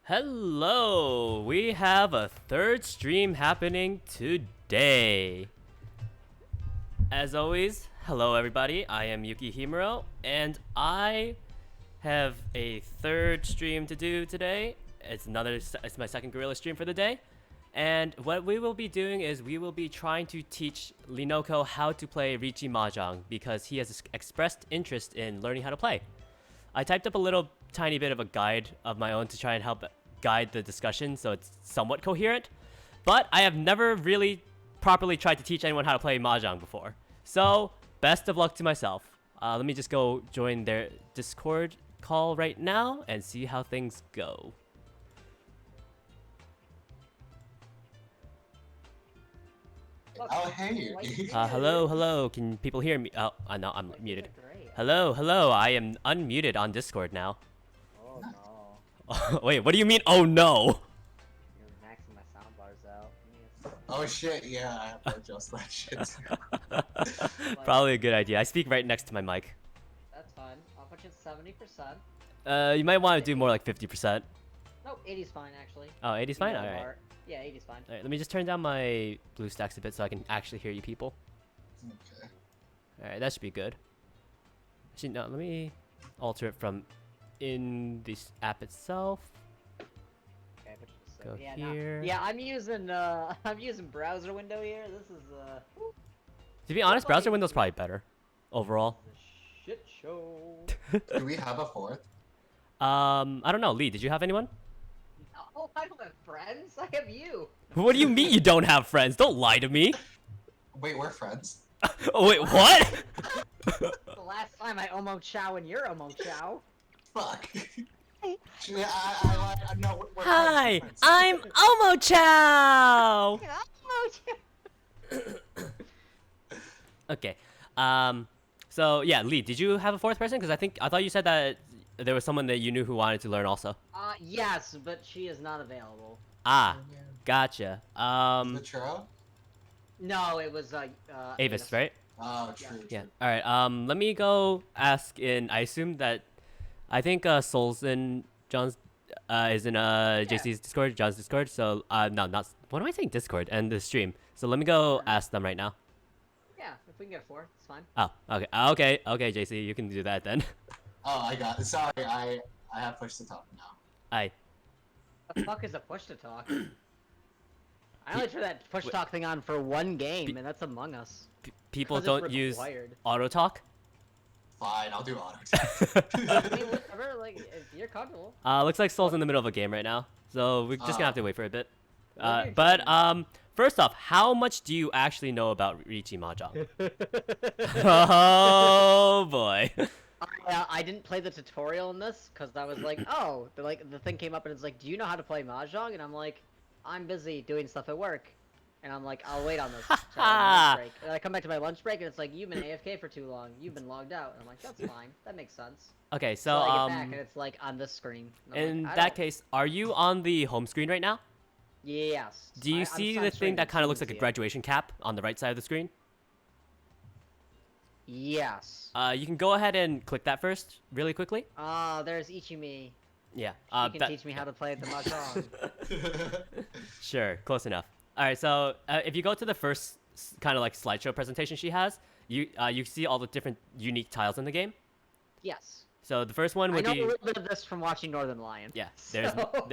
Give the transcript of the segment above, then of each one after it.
Hello! We have a third stream happening today. As always, hello everybody, I am Yuki Himuro, and I have a third stream to do today. It's my second Gorilla stream for the day. And what we will be doing is we will be trying to teach Leenoco how to play Riichi Mahjong because he has expressed interest in learning how to play. I typed up a little tiny bit of a guide of my own to try and help guide the discussion so it's somewhat coherent, but I have never really properly tried to teach anyone how to play Mahjong before. So, best of luck to myself. Let me just go join their Discord call right now and see how things go. Oh, hey. Hello. Can people hear me? Oh, no, I'm muted. Hello. I am unmuted on Discord now. Oh no. Wait, what do you mean, oh no? You're maxing my soundbars out. Oh shit, yeah, I have to adjust that shit. Probably a good idea. I speak right next to my mic. That's fine. I'll put you at 70%. You might want to do more like 50%. No, 80's fine actually. Oh, 80's fine? Alright. Yeah, 80's fine. Alright, let me just turn down my blue stacks a bit so I can actually hear you people. Okay. Alright, that should be good. Actually, no, let me alter it from in this app itself. Okay, put you Go yeah, here. Yeah, I'm using browser window here. This is To be honest, browser window's probably better overall. a shit show. Do we have a fourth? I don't know. Lee, did you have anyone? Oh, I don't have friends. I have you. What do you mean you don't have friends? Don't lie to me. Wait, we're friends? Oh, wait, what? The last time I Omo Chow and you're Omo Chow. Fuck. Yeah, I no, we're Hi, friends. I'm Omo Chow. Omo Chow. Okay. So yeah, Lee, did you have a fourth person? Because I thought you said that there was someone that you knew who wanted to learn also. Yes, but she is not available. Ah, gotcha. The churro? No, it was Avis, right? Oh, true. Yeah. All right. Let me go ask in. I assume that I think Souls in John's is in JC's Discord, John's Discord. So no, not what am I saying? Discord and the stream. So let me go ask them right now. Yeah, if we can get 4, it's fine. Oh, okay. Okay, JC, you can do that then. Oh, I got it. Sorry, I have push to talk now. Aye. The fuck is a push to talk? I only turned that push talk thing on for one game, and that's Among Us. People 'Cause it's don't use required. auto talk. Fine, I'll do auto. I mean, whatever, like, if you're comfortable. Looks like Soul's in the middle of a game right now, so we're just gonna have to wait for a bit. What are you But doing? first off, how much do you actually know about Riichi Mahjong? Oh boy. I didn't play the tutorial in this, because I was like, oh, the thing came up and it's like, do you know how to play Mahjong? And I'm like, I'm busy doing stuff at work. And I'm like, I'll wait on this. So I lunch break. And I come back to my lunch break and it's like, you've been AFK for too long. You've been logged out. And I'm like, that's fine. That makes sense. Okay, so I get back and it's like on this screen. And I'm in like, I that don't- case, are you on the home screen right now? Yes. Do you I'm see the signed thing straight that to kind of looks like a TNT. graduation cap on the right side of the screen? Yes. You can go ahead and click that first, really quickly. There's Ichimi. Yeah. She can teach me how to play the Mahjong. Sure, close enough. All right, so if you go to the first kind of like slideshow presentation she has, you see all the different unique tiles in the game. Yes. So the first one I would know be a little bit of this from watching Northern Lion. yeah. So-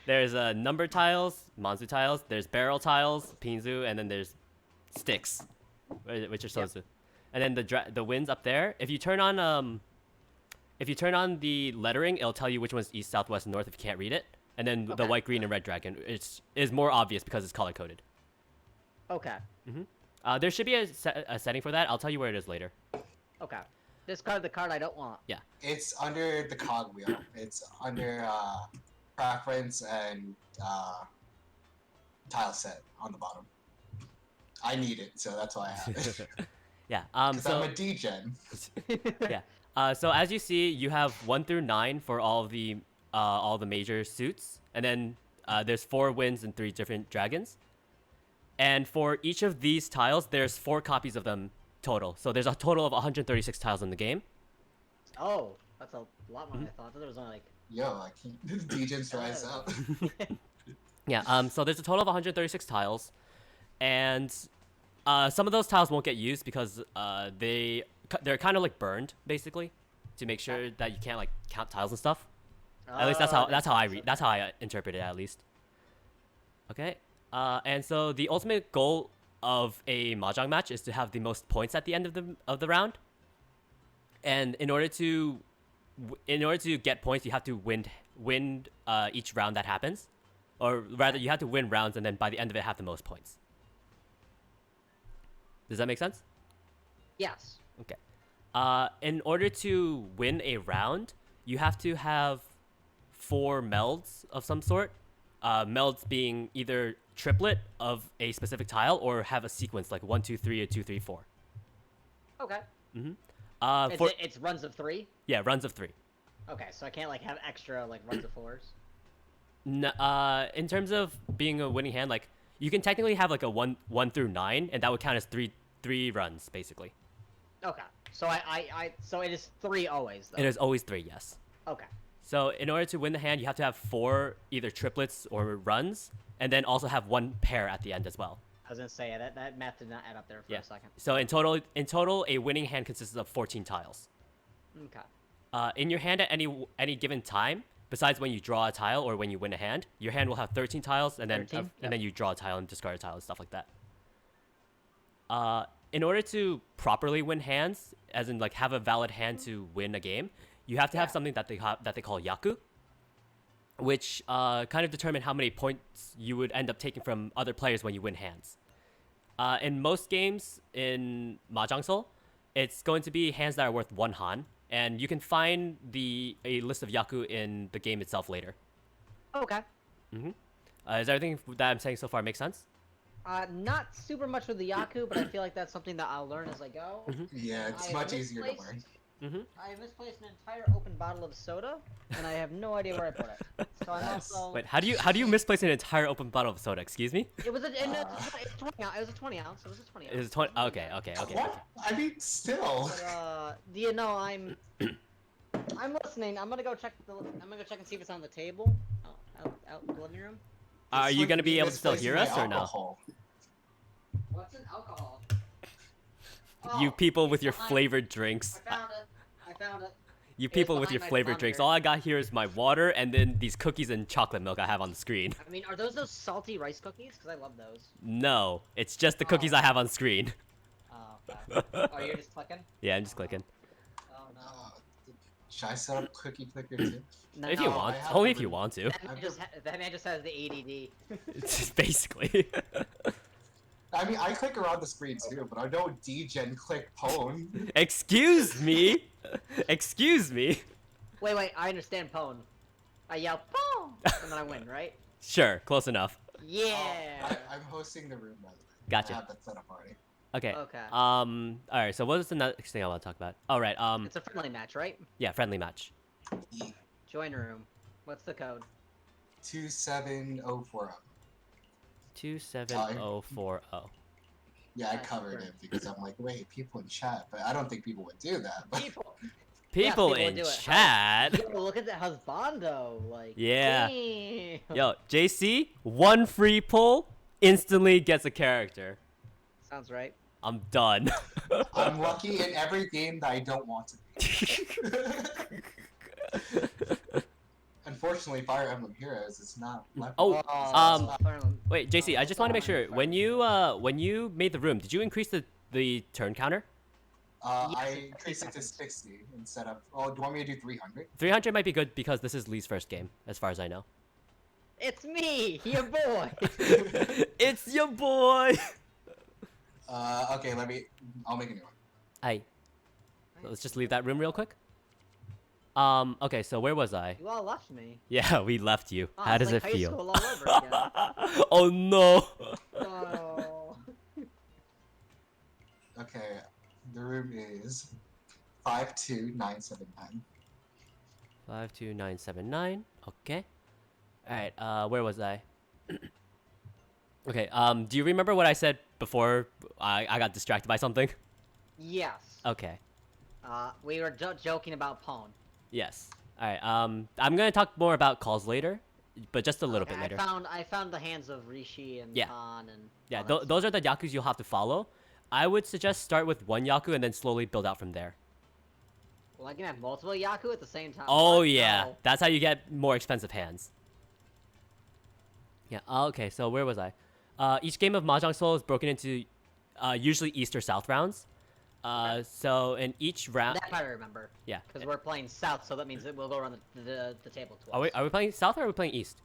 There's number tiles, Manzu tiles. There's barrel tiles, Pinzu, and then there's sticks, which are Sozu. And then the winds up there. If you turn on the lettering, it'll tell you which one's east, south, west, and north if you can't read it. And then the Okay. white, green, and red dragon is more obvious because it's color coded. Okay. There should be a setting for that. I'll tell you where it is later. Okay. Discard the card I don't want. Yeah. It's under the cog wheel. It's under preference and tile set on the bottom. I need it, so that's why I have it. Yeah. 'Cause So I'm a D-gen. yeah. So as you see, you have 1 through 9 for all the major suits, and then there's 4 winds and 3 different dragons. And for each of these tiles, there's 4 copies of them total. So there's a total of 136 tiles in the game. Oh. That's a lot more than I thought. I thought there was only like. Yo, I can't. Degens rise up. Yeah. So there's a total of 136 tiles, and some of those tiles won't get used because they're kind of like burned basically, to make sure that you can't like count tiles and stuff. At least that's how I interpret it at least. Okay. And so the ultimate goal of a mahjong match is to have the most points at the end of the round. And in order to get points, you have to win each round that happens, or rather, you have to win rounds, and then by the end of it, have the most points. Does that make sense? Yes. Okay. In order to win a round, you have to have 4 melds of some sort. Melds being either triplet of a specific tile or have a sequence like 1, 2, 3 or 2, 3, 4. Okay. It's runs of 3. Yeah, runs of 3. Okay, so I can't like have extra like runs of 4s. No, in terms of being a winning hand, like you can technically have like a 1 through 9, and that would count as three runs basically. Okay, so so it is 3 always though. It is always 3, yes. Okay. So in order to win the hand, you have to have 4 either triplets or runs, and then also have 1 pair at the end as well. I was gonna say that math did not add up there for a second. So in total, a winning hand consists of 14 tiles. Okay. In your hand at any given time, besides when you draw a tile or when you win a hand, your hand will have 13 tiles, and then 13? and then you draw a tile and discard a tile and stuff like that. In order to properly win hands, as in like have a valid hand to win a game, you have to have something that they call yaku, which kind of determine how many points you would end up taking from other players when you win hands. In most games in Mahjong Soul, it's going to be hands that are worth 1 han, and you can find a list of yaku in the game itself later. Okay. Is everything that I'm saying so far make sense? Not super much with the yaku, but I feel like that's something that I'll learn as I go. Yeah, it's much easier to learn. I have misplaced an entire open bottle of soda, and I have no idea where I put it. So I'm also... Wait, how do you misplace an entire open bottle of soda? Excuse me? It was a 20 ounce. It was a 20 ounce. It was a 20 ounce. It was 20. Okay. What? I mean, still. But, you know, I'm listening. I'm gonna go check and see if it's on the table. Out in the living room. Are you gonna be able to still hear us or no? What's an alcohol? You people with your flavored drinks. I found it. You people with your flavored drinks. All I got here is my water and then these cookies and chocolate milk I have on the screen. I mean, are those salty rice cookies? Because I love those. No, it's just the cookies I have on screen. Oh, okay. Oh, you're just clicking? Yeah, I'm just clicking. Oh, no. Should I set up cookie clicker too? No, If you want. Only if you want to. That man just has the ADD. It's basically. I mean, I click around the screen too, but I don't degen click pwn. Excuse me. Excuse me. Wait, I understand pwn. I yell pwn, and then I win, right? Sure, close enough. Yeah. I'm hosting the room, by the way. Gotcha. I have that set up already. Okay. Okay. All right. So what is the next thing I want to talk about? All right. It's a friendly match, right? Yeah, friendly match. Join room. What's the code? 27040. 27040. Yeah, I covered it because I'm like, wait, people in chat, but I don't think people would do that. But People would in do it. chat. Yo, look at the husbando, like. Yeah. Damn. Yo, JC, 1 free pull instantly gets a character. Sounds right. I'm done. I'm lucky in every game that I don't want to be. Unfortunately, Fire Emblem Heroes is not. Wait, JC, I just want to make sure when you made the room, did you increase the turn counter? I increased it to 60 instead of. Oh, do you want me to do 300? 300 might be good because this is Lee's first game, as far as I know. It's me, your boy. It's your boy. Okay, I'll make a new one. Aye. So let's just leave that room real quick. Okay, so where was I? You all left me. Yeah, we left you. Oh, How it's does like it high feel? school all over again. Oh no. Oh. Okay, the room is 52979. 52979. Okay. All right. Where was I? Okay. Do you remember what I said before I got distracted by something? Yes. Okay. We were joking about pawn. Yes. All right. I'm gonna talk more about calls later, but just a little bit later. I found the hands of Riichi and Yeah. Han and. Yeah, all that those stuff. are the Yakus you'll have to follow. I would suggest start with one Yaku and then slowly build out from there. Well, I can have multiple Yaku at the same time. Oh What? yeah, No. that's how you get more expensive hands. Yeah. Okay. So where was I? Each game of Mahjong Soul is broken into usually East or South rounds. So in each round, That part I remember. yeah. Because we're playing South, so that means that we'll go around the table twice. Are we playing South or are we playing East?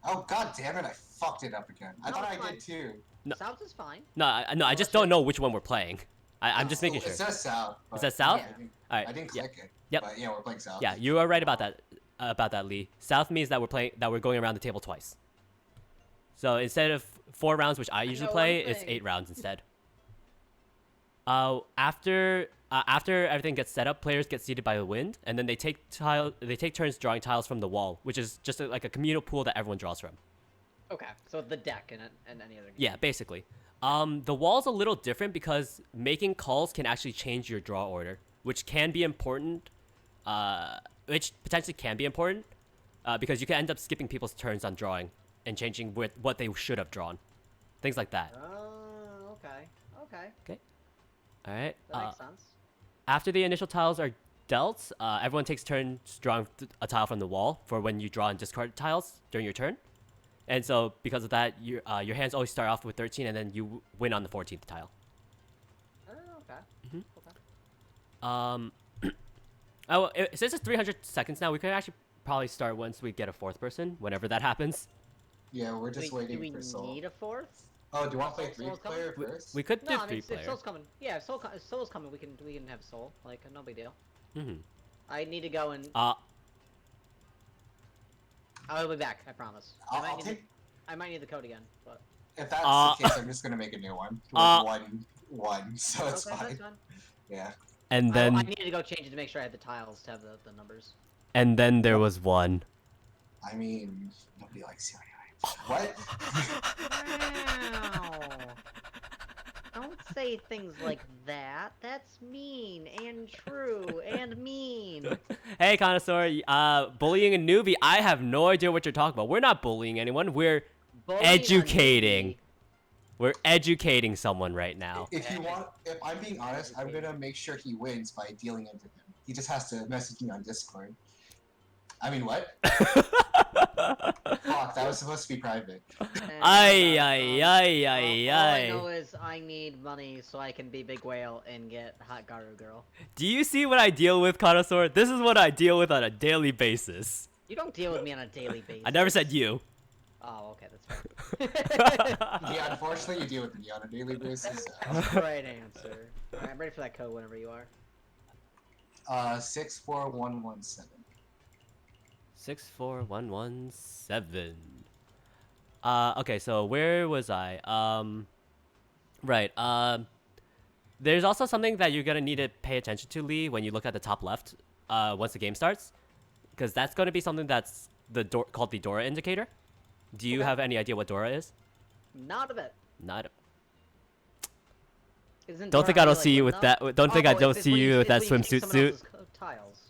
Oh god damn it! I fucked it up again. I No, thought it's I fine. did too. No. South is fine. No, I just don't know which one we're playing. I'm just making sure. It says south. Is that South? Yeah. All right. I didn't Yeah. click it. Yep. But yeah, we're playing south. Yeah, you are right about that. Lee. South means that we're going around the table twice. So instead of 4 rounds, which I usually know play, one it's thing. 8 rounds instead. After everything gets set up, players get seated by the wind, and then they take turns drawing tiles from the wall, which is just like a communal pool that everyone draws from. Okay, so the deck and any other game. Yeah, basically. The wall's a little different because making calls can actually change your draw order, which can be important. Which potentially can be important, because you can end up skipping people's turns on drawing and changing what they should have drawn, things like that. Oh, okay. Okay. All right. That makes sense. After the initial tiles are dealt, everyone takes turns drawing a tile from the wall for when you draw and discard tiles during your turn. And so, because of that, your hands always start off with 13, and then you win on the 14th tile. Oh, okay. Mm-hmm. Okay. Since it's 300 seconds now, we could actually probably start once we get a 4th person, whenever that happens. Yeah, we're just waiting do we for Soul. need a 4th? Oh, do you want to play Soul's 3-player first? We could do No, I mean, 3-player. if Soul's coming. Yeah, if Soul's coming, we can have Soul. Like, no big deal. Mm-hmm. I need to go and. I'll be back. I promise. I might need the code again, but. If that's the case, I'm just gonna make a new one with one, so it's Okay, fine. that's fine. Yeah. And then I needed to go change it to make sure I had the tiles to have the numbers. and then there was one. I mean, nobody likes you anyway. What? Wow. Don't say things like that. That's mean and true and mean. Hey, connoisseur, bullying a newbie. I have no idea what you're talking about. We're not bullying anyone. We're Bullying a educating. newbie. We're educating someone right now. If I'm being honest, I'm gonna make sure he wins by dealing into him. He just has to message me on Discord. I mean, what? Fuck, that was supposed to be private. Ay, All I know is I need money so I can be Big Whale and get Hot Garu Girl. Do you see what I deal with, connoisseur? This is what I deal with on a daily basis. You don't deal with me on a daily basis. I never said you. Oh, okay, that's fine. Yeah, unfortunately, you deal with me on a daily basis. That's the right answer. Alright, I'm ready for that code whenever you are. 64117. 64117. Okay, so where was I? Right. There's also something that you're gonna need to pay attention to, Lee, when you look at the top left. Once the game starts, because that's gonna be something that's called the Dora indicator. Do you have any idea what Dora is? Not a bit. Not. Isn't Don't Dora think I don't like see you with Linda? that. Don't think I don't it's see when you with that it's when you take swimsuit someone suit. else's tiles.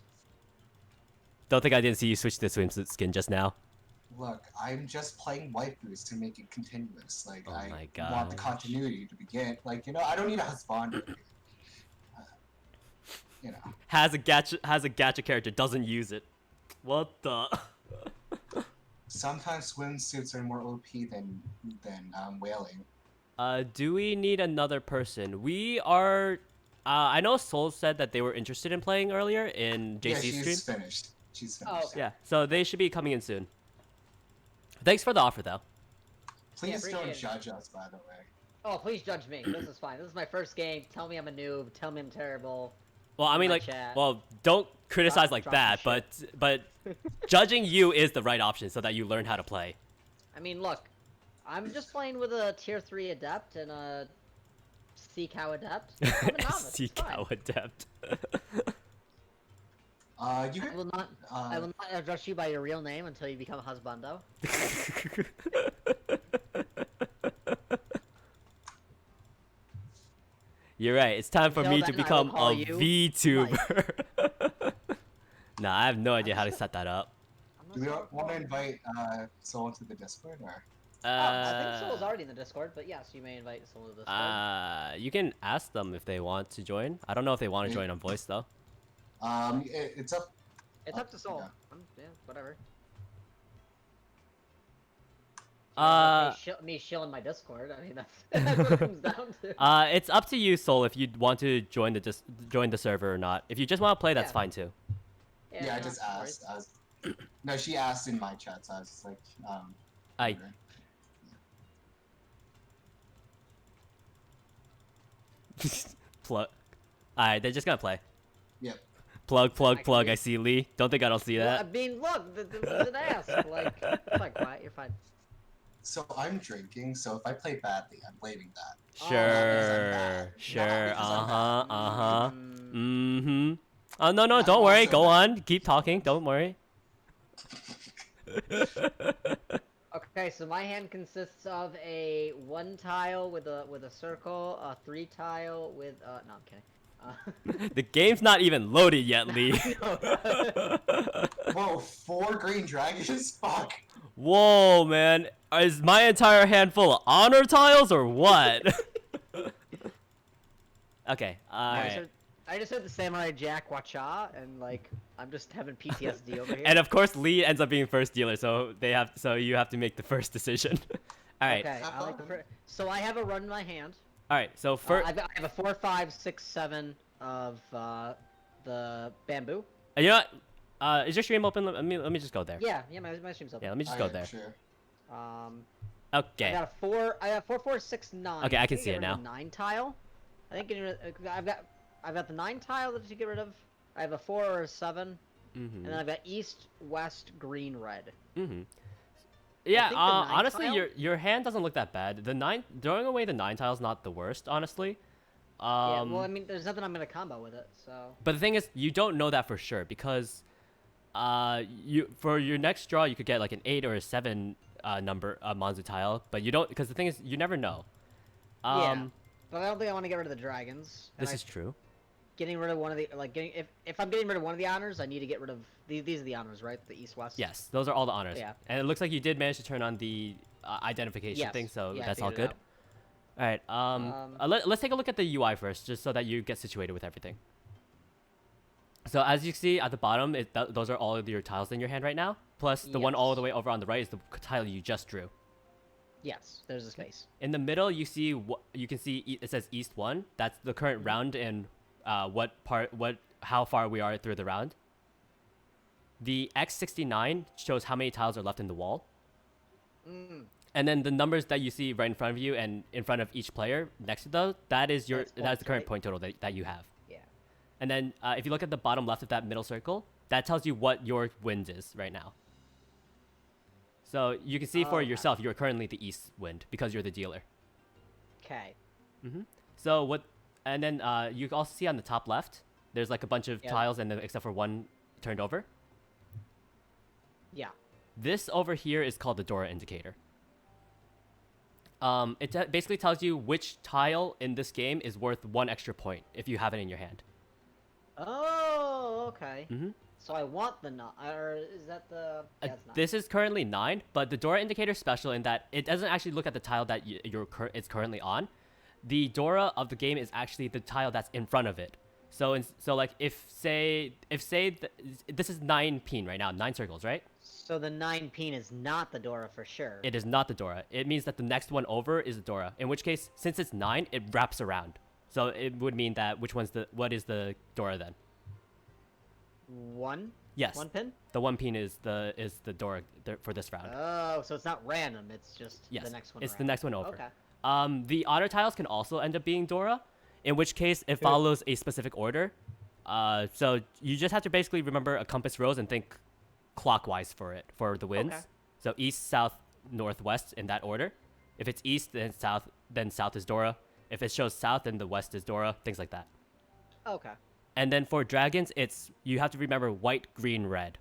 Don't think I didn't see you switch to the swimsuit skin just now. Look, I'm just playing waifus to make it continuous. Like, Oh I my want the gosh. continuity to begin. Like, I don't need a husband. Has a gacha character, doesn't use it. What the? Sometimes swimsuits are more OP than whaling. Do we need another person? We are. I know Soul said that they were interested in playing earlier in JC's Yeah, she's stream. finished. She's Oh, finished. okay. Yeah, so they should be coming in soon. Thanks for the offer, though. Please don't appreciate it. judge us, by the way. Oh, please judge me. This is fine. This is my first game. Tell me I'm a noob. Tell me I'm terrible. Well, I mean, My like, chat. well, don't criticize like drop that, some but judging you is the right option so that you learn how to play. I mean, look. I'm just playing with a tier 3 adept and a sea cow adept. I'm a novice. Sea It's fine. cow adept. You I will not. I will not address you by your real name until you become husbando. You're right. It's time for Until me to then, I will become call a you VTuber. Nah, I have no idea how to set that up. I'm not Do we sure. want to invite someone to the Discord or? I think Soul's already in the Discord, but yes, you may invite Soul to the Discord. You can ask them if they want to join. I don't know if they want to join on voice though. It's up. It's up to Soul. yeah. Yeah, whatever. Me shilling my Discord. I mean, that's what it comes down to. It's up to you, Soul, if you want to join the server or not. If you just want to play, that's Yeah. fine too. Yeah, I just no worries. asked. No, she asked in my chat, so I was just like, I whatever. plug. Alright, they're just gonna play. Yep. Plug. I see Lee. Don't think I don't see Well, I that. mean, look, the ask. Like, it's like, quiet, you're fine. So I'm drinking, so if I play badly, I'm blaming that. Sure. Not because I'm bad. Mm-hmm. Oh no, Not don't worry. also Go bad. on. Keep talking. Don't worry. Okay, so my hand consists of a 1 tile with a circle, a 3 tile with no, I'm kidding. The game's not even loaded yet, Lee. Whoa, 4 green dragons? Fuck. Whoa, man. Is my entire hand full of honor tiles or what? Okay, alright. I just heard the Samurai Jack Wacha, and like, I'm just having PTSD over here. And of course, Lee ends up being first dealer, so you have to make the first decision. Alright. Okay, I like the so I have a run in my hand. Alright, so first. I have a 4, 5, 6, 7 of the bamboo. You know what? Is your stream open? Let me just go there. Yeah, my stream's open. Yeah, let me just go there. Sure. I Okay. got a 4. I have 4, 4, 6, 9. Okay, I can think see get it rid of now. the 9 tile. I think I've got the 9 tile that you get rid of. I have a 4 or a 7, and then I've got east, west, green, red. Yeah, think the 9 honestly, tile- your hand doesn't look that bad. Throwing away the 9 tile's not the worst, honestly. Yeah, well, I mean, there's nothing I'm gonna combo with it, so. But the thing is, you don't know that for sure because, for your next draw, you could get like an 8 or a 7 number Monzu tile, but you don't, because the thing is, you never know. Yeah. But I don't think I want to get rid of the dragons. This is true. Getting rid of one of the if I'm getting rid of one of the honors, I need to get rid of these are the honors, right? The east west. Yes, those are all the honors. Yeah. And it looks like you did manage to turn on the identification Yes. thing, so Yeah, I that's all figured good. it All right. Let's take a look at the UI first, just so that you get situated with everything. So as you see at the bottom, those are all of your tiles in your hand right now. Plus the one all the way over on the right is the tile you just drew. Yes, there's a space. In the middle, you can see it says East 1. That's the current round and how far we are through the round. The X69 shows how many tiles are left in the wall. And then the numbers that you see right in front of you and in front of each player next to those, that is the current right? point total that you have. Yeah. And then if you look at the bottom left of that middle circle, that tells you what your wins is right now. So you can see for yourself, you're currently the east wind because you're the dealer. Okay. So and then you can also see on the top left, there's like a bunch of tiles and then except for one turned over. Yeah. This over here is called the Dora indicator. It basically tells you which tile in this game is worth 1 extra point if you have it in your hand. Oh, okay. So I want the 9, or is that the? Yeah, it's 9. This is currently 9, but the Dora indicator is special in that it doesn't actually look at the tile that it's currently on. The Dora of the game is actually the tile that's in front of it. So like if say this is 9 peen right now, 9 circles, right? So the 9 peen is not the Dora for sure. It is not the Dora. It means that the next one over is the Dora. In which case, since it's 9, it wraps around. So it would mean that what is the Dora then? 1? Yes. 1 pin? The 1 peen is the Dora for this round. Oh, so it's not random. It's just the next one. It's around. the next one over. Okay. The honor tiles can also end up being Dora, in which case it follows a specific order. So you just have to basically remember a compass rose and think clockwise for the wins. Okay. So east, south, north, west in that order. If it's east, then south is Dora. If it shows south, then the west is Dora. Things like that. Okay. And then for dragons, you have to remember white, green, red.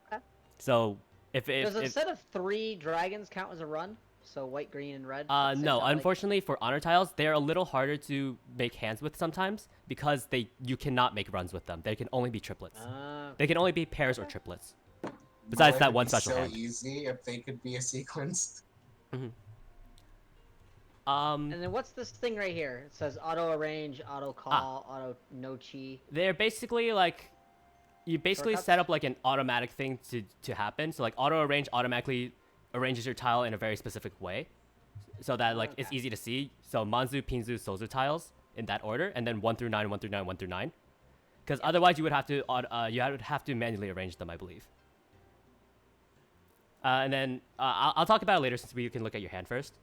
Okay. So if Does a set of 3 dragons count as a run? So white, green, and red. at the same No, time, like- unfortunately for honor tiles, they're a little harder to make hands with sometimes because you cannot make runs with them. They can only be triplets. They can only be pairs or triplets. Besides Boy, that it'd one be special so hand. easy if they could be a sequence. And then what's this thing right here? It says auto arrange, auto call, auto no chi. They're basically like, you basically Shortcuts? set up like an automatic thing to happen. So like auto arrange automatically arranges your tile in a very specific way, so that like it's Okay. easy to see. So Manzu, Pinzu, Sozu tiles in that order, and then 1 through 9, 1 through 9, 1 through 9. Because otherwise you would have to manually arrange them, I believe. And then I'll talk about it later since we can look at your hand first.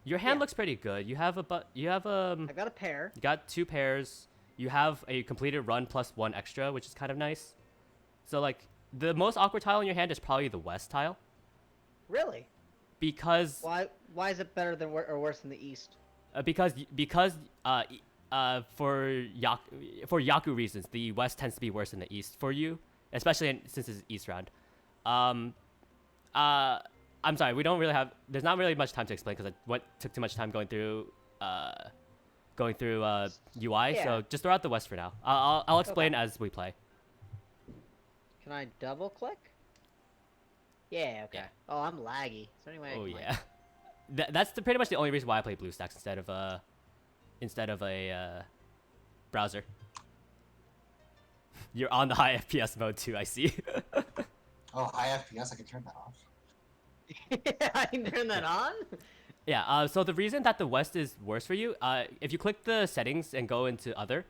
Your hand Yeah. looks pretty good. You have I got a pair. you got 2 pairs. You have a completed run plus 1 extra, which is kind of nice. So like the most awkward tile in your hand is probably the west tile, Really? because Why is it better than or worse than the east? because for Yaku reasons, the west tends to be worse than the east for you, especially since it's East round. I'm sorry, we don't really have. There's not really much time to explain because took too much time going through UI. Yeah. So just throw out the west for now. I'll explain Okay. as we play. Can I double click? Yeah. Okay. Yeah. Oh, I'm laggy. Is there any way? I Oh can, like- yeah, that's pretty much the only reason why I play BlueStacks instead of a browser. You're on the high FPS mode too, I see. Oh, high FPS, I can turn that off. I can turn that on. Yeah, so the reason that the West is worse for you, if you click the settings and go into other,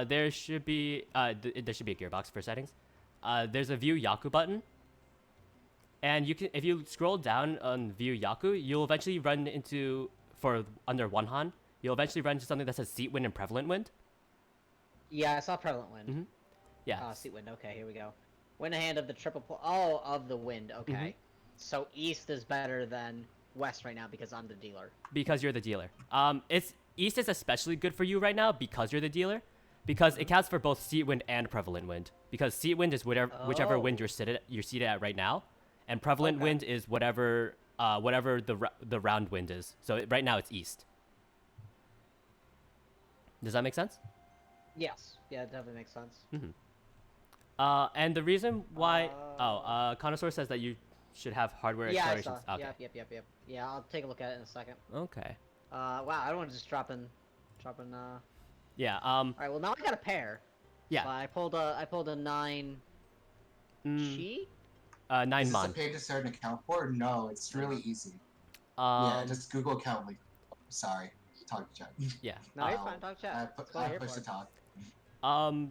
there should be a gearbox for settings. There's a view Yaku button. And you can, if you scroll down on view Yaku, you'll eventually run into, under Wonhan, you'll eventually run into something that says seat wind and prevalent wind. Yeah, I saw prevalent wind. Yeah. Seat wind. Okay, here we go. Win a hand of the of the wind. Okay. So east is better than west right now because I'm the dealer. Because you're the dealer. East is especially good for you right now because you're the dealer, because it counts for both seat wind and prevalent wind. Because seat wind is whichever wind you're seated at right now, and prevalent Okay. wind is whatever the round wind is. So right now it's east. Does that make sense? Yes. Yeah, it definitely makes sense. And the reason why Connoisseur says that you should have hardware Yeah, I accelerations. saw. Okay. Yep. Yeah, I'll take a look at it in a second. Okay. Wow, I don't want to just drop in. Yeah. All right. Well, now I got a pair. Yeah. So I pulled a 9 chi. 9 Is this a mon. pay to start an account for? No, it's really easy. Um, Yeah, just Google account link. Sorry, talk to chat. yeah. No, you're Ow. fine. Talk chat. I That's what I'm here push for. to talk.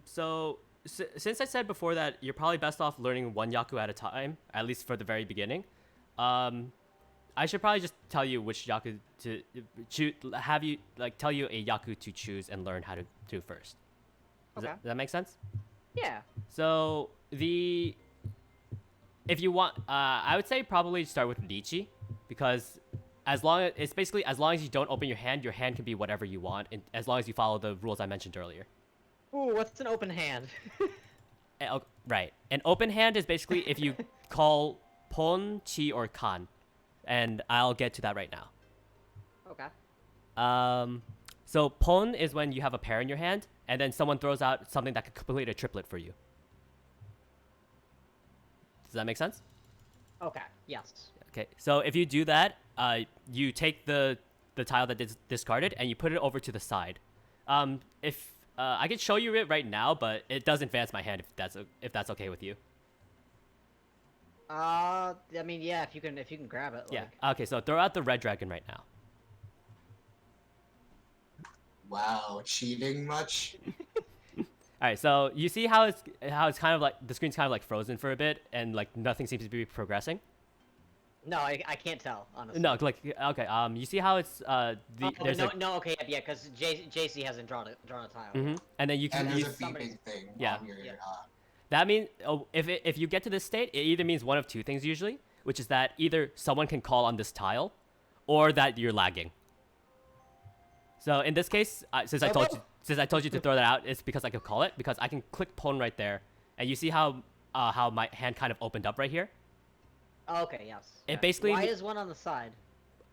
So since I said before that you're probably best off learning one Yaku at a time, at least for the very beginning, I should probably just tell you which Yaku to choose. Have you tell you a Yaku to choose and learn how to do first. Does Okay. does that make sense? Yeah. So if you want, I would say probably start with Riichi, because as long as you don't open your hand can be whatever you want, and as long as you follow the rules I mentioned earlier. Ooh, what's an open hand? Right. An open hand is basically if you call Pon, Chi, or Kan, and I'll get to that right now. Okay. So Pon is when you have a pair in your hand, and then someone throws out something that could complete a triplet for you. Does that make sense? Okay. Yes. Okay. So if you do that, you take the tile that is discarded and you put it over to the side. If I can show you it right now, but it does advance my hand if that's okay with you. I mean, yeah. If you can grab it. Yeah. Like... Okay. So throw out the red dragon right now. Wow, cheating much? All right, so you see how it's kind of like the screen's kind of like frozen for a bit, and like nothing seems to be progressing. No, I can't tell honestly. No, like okay, you see how it's there's okay, yeah, because JC hasn't drawn a tile. and then you can And there's use a beeping thing Yeah. on your Yeah. that means if you get to this state, it either means one of two things usually, which is that either someone can call on this tile, or that you're lagging. So in this case, since I told you to throw that out, it's because I could call it, because I can click Pon right there, and you see how my hand kind of opened up right here. Okay, yes. It Yeah. basically- Why is one on the side?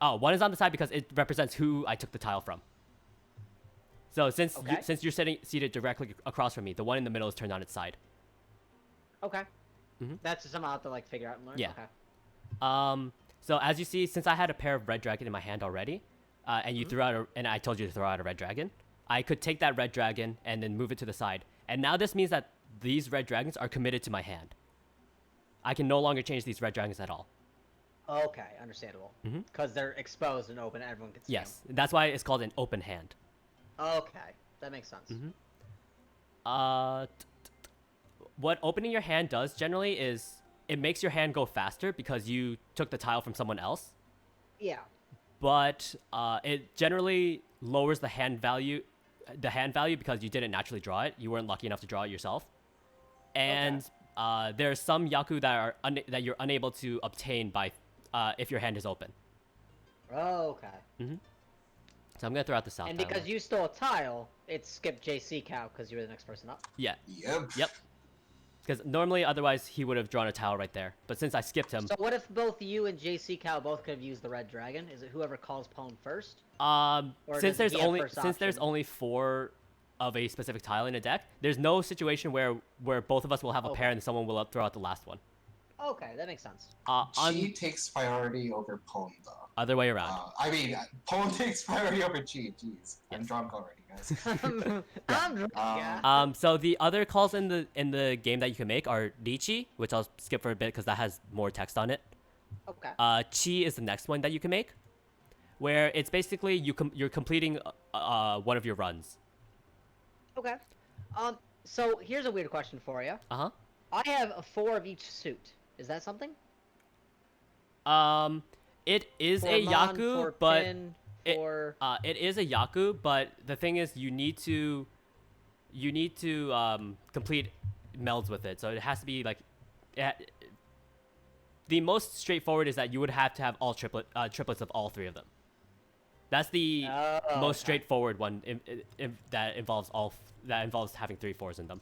Oh, one is on the side because it represents who I took the tile from. So since Okay. since you're seated directly across from me, the one in the middle is turned on its side. Okay. Mhm. That's just something I'll have to like figure out and learn. Yeah. Okay. So as you see, since I had a pair of red dragon in my hand already, and you threw out and I told you to throw out a red dragon, I could take that red dragon and then move it to the side. And now this means that these red dragons are committed to my hand. I can no longer change these red dragons at all. Okay, understandable. Mhm. Because they're exposed and open, and everyone can see Yes, that's why it's called an open hand. them. Okay, that makes sense. Mhm. What opening your hand does generally is it makes your hand go faster because you took the tile from someone else. Yeah. But it generally lowers the hand value because you didn't naturally draw it. You weren't lucky enough to draw it yourself. And there are some Yaku that are that you're unable to obtain by if your hand is open. Okay. So I'm gonna throw out the south. And tile. because you stole a tile, it skipped JC Cow because you were the next person up. Yeah. Yep. Yep. Because normally, otherwise, he would have drawn a tile right there. But since I skipped him, So what if both you and JC Cow both could have used the red dragon? Is it whoever calls Pwn first? Or since does there's he have only first since there's option? only 4 of a specific tile in a deck, there's no situation where both of us will have a pair Okay. and someone will throw out the last one. Okay, that makes sense. Chi takes priority over Pwn, though. Other way around. I mean, Pwn takes priority over Chi. Jeez, I'm Yes. drunk already, guys. I'm drunk, yeah. So the other calls in the game that you can make are Riichi, which I'll skip for a bit because that has more text on it. Okay. Chi is the next one that you can make, where it's basically you're completing one of your runs. Okay. So here's a weird question for you. Uh I have 4 of each suit. Is that something? huh. It is a Mon, Yaku, for but Pin, it- for... it is a Yaku, but the thing is, you need to complete melds with it. So it has to be like, the most straightforward is that you would have to have all triplets of all 3 of them. That's the most straightforward one that involves having 3 4s in them.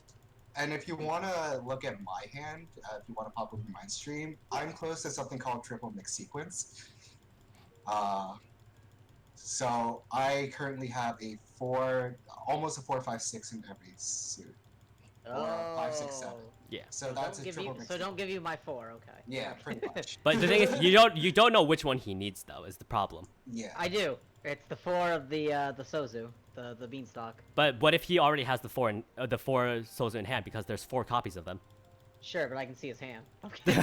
And if you want to look at my hand, if you want to pop over my stream, I'm close to something called triple mix sequence. So I currently have almost a 4, 5, 6 in every suit. Or 5, 6, 7. Yeah. So that's a triple mix. So don't give you my 4, okay. Yeah, pretty much. But the thing is, you don't know which one he needs though. Is the problem. Yeah. I do. It's the 4 of the Sozu, the beanstalk. But what if he already has the 4 Sozu in hand because there's 4 copies of them? Sure, but I can see his hand. Okay.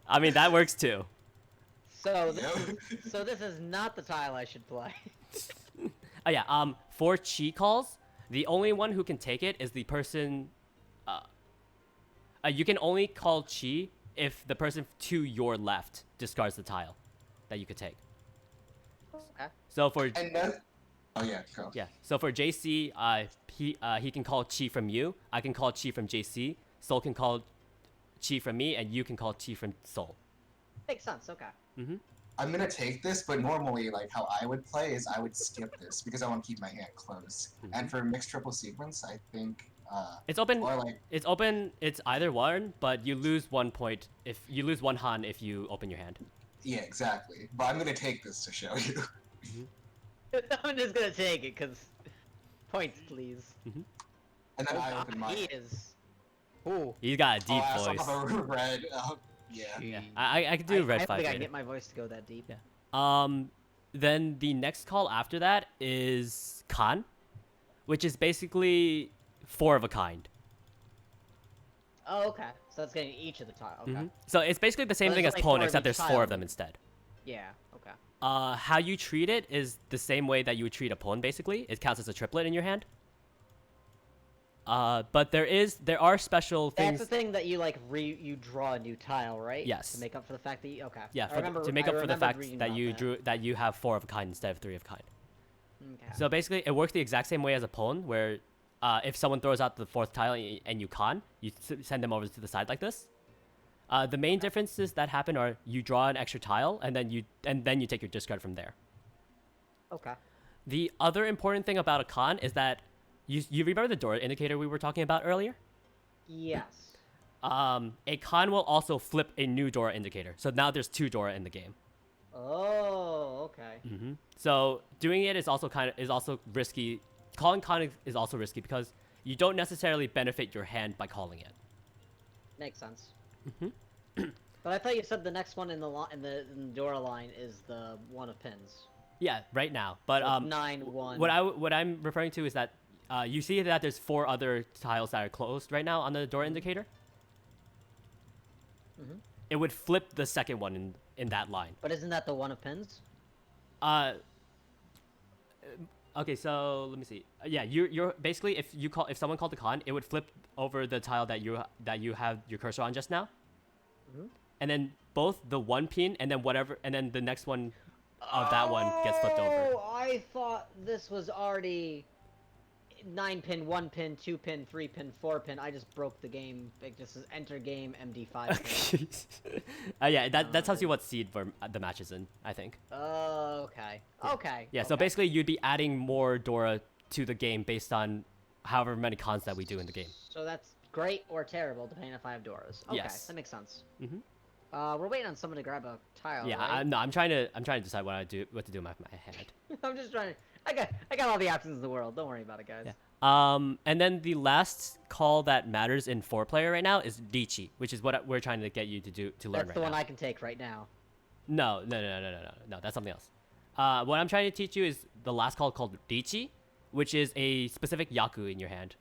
I mean that works too. So this is not the tile I should play. Oh yeah. For chi calls, the only one who can take it is the person. You can only call chi if the person to your left discards the tile that you could take. Okay. So for And that, oh yeah, go. yeah, so for JC, he can call chi from you. I can call chi from JC. Soul can call chi from me, and you can call chi from Soul. Makes sense. Okay. I'm gonna take this, but normally, like how I would play is I would skip this because I want to keep my hand closed. And for mixed triple sequence, I think It's open. or like It's open. It's either one, but you lose 1 point if you lose 1 han if you open your hand. yeah, exactly. But I'm gonna take this to show you. I'm just gonna take it because points, please. And then I open my. He is. Ooh. He's got a Oh, deep I also voice. have a red. Yeah. Yeah, I could do red I don't 5 think I can rated. get my voice to go that deep. Yeah. Then the next call after that is Khan, which is basically 4 of a kind. Oh, okay. So that's getting each of the tile. Okay. So it's basically the same So thing there's as only Pwn, 4 of except each there's 4 tile. of them instead. Yeah. Okay. How you treat it is the same way that you would treat a Pwn, basically. It counts as a triplet in your hand. But there are special things. That's the thing that you like you draw a new tile, right? Yes. To make up for the fact that you okay. Yeah, I remember, to make I up for the remembered fact reading that about you have 4 of a kind instead of 3 of a kind. Okay. So basically, it works the exact same way as a Pwn, where if someone throws out the 4th tile and you con, you send them over to the side like this. The main differences that happen are you draw an extra tile and then you take your discard from there. Okay. The other important thing about a con is that you remember the door indicator we were talking about earlier? Yes. a con will also flip a new Dora indicator. So now there's 2 Dora in the game. Oh, okay. So doing it is also risky. Calling con is also risky because you don't necessarily benefit your hand by calling it. Makes sense. But I thought you said the next one in the Dora line is the one of pins. Yeah, right now. But So it's 9-1. what I'm referring to is that you see that there's 4 other tiles that are closed right now on the Dora indicator. It would flip the second one in that line. But isn't that the one of pins? Okay, so let me see. Yeah, you're basically if someone called the con, it would flip over the tile that you have your cursor on just now, and then both the 1 pin and then the next one of that one gets flipped over. Oh, I thought this was already 9 pin, 1 pin, 2 pin, 3 pin, 4 pin. I just broke the game. Like, this is enter game MD5 pin. Yeah, that tells you what seed for the match is in, I think. Oh, okay. Okay. Yeah, so okay. basically you'd be adding more Dora to the game based on however many cons that we do in the game. So that's great or terrible, depending if I have Doras. Okay, Yes. that makes sense. We're waiting on someone to grab a tile. Yeah, right? I'm trying to decide what to do with my hand. I'm just trying to. I got all the options in the world. Don't worry about it, guys. Yeah. And then the last call that matters in 4-player right now is Riichi, which is what we're trying to get you to learn That's right now. the one I can take right now. No, that's something else. What I'm trying to teach you is the last call called Riichi, which is a specific Yaku in your hand.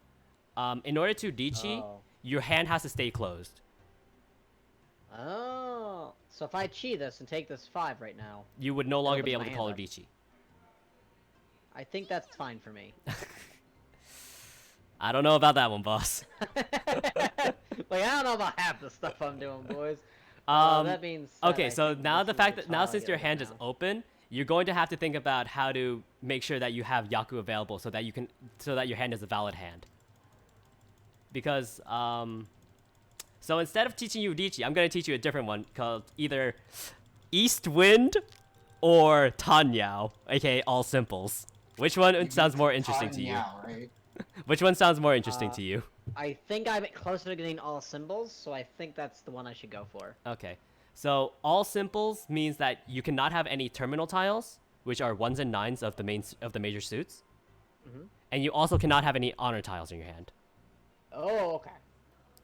In order to Riichi, your hand has to stay closed. Oh, so if I chi this and take this 5 right now, You would no longer be able opens to my call a hand Riichi. I think that's fine for me. I don't know about that one, boss. Like, I don't know about half the stuff I'm doing, boys. That means. Okay, so now since your hand is now. open, you're going to have to think about how to make sure that you have Yaku available so that your hand is a valid hand. Because so instead of teaching you Riichi, I'm going to teach you a different one called either East Wind or Tanyao, aka All Simples. Which one sounds more interesting to you? Now, right? Which one sounds more interesting to you? I think I'm closer to getting all symbols, so I think that's the one I should go for. Okay. So All Simples means that you cannot have any terminal tiles, which are 1s and 9s of the major suits. And you also cannot have any honor tiles in your hand. Oh, okay.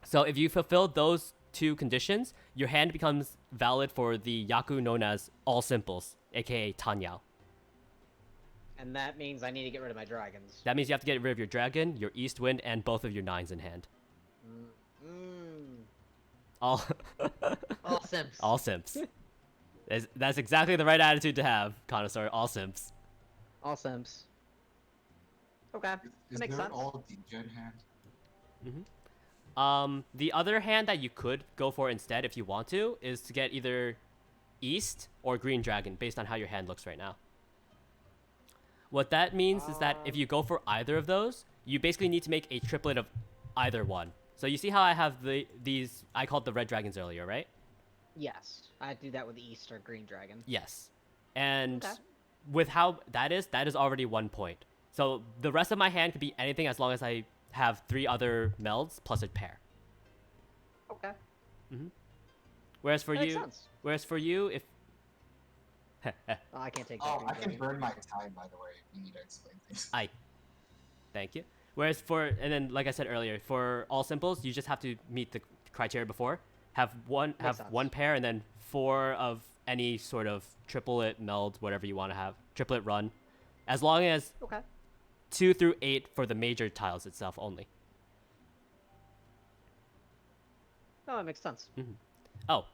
So if you fulfill those 2 conditions, your hand becomes valid for the Yaku known as All Simples, aka Tanyao. And that means I need to get rid of my dragons. That means you have to get rid of your dragon, your East Wind, and both of your 9s in hand. All Simps. all simps. That's exactly the right attitude to have, connoisseur. All simps. All Simps. Okay, Is that makes there sense. all degen hand? The other hand that you could go for instead, if you want to, is to get either East or Green Dragon, based on how your hand looks right now. What that means is that if you go for either of those, you basically need to make a triplet of either one. So you see how I have these, I called the red dragons earlier, right? Yes, I do that with East or Green Dragon. Yes. And Okay. with how that is already 1 point. So the rest of my hand could be anything as long as I have 3 other melds plus a pair. Okay. Whereas for That makes you, sense. if Oh, I can't take that. Oh, Green I can Dragon. burn my time, by the way, if you need to explain things. thank you. Whereas and then like I said earlier, for All Simples, you just have to meet the criteria before. Have one sense. pair and then 4 of any sort of triplet meld, whatever you want to have, triplet run, as long as Okay. 2 through 8 for the major tiles itself only. No, that makes sense. Oh,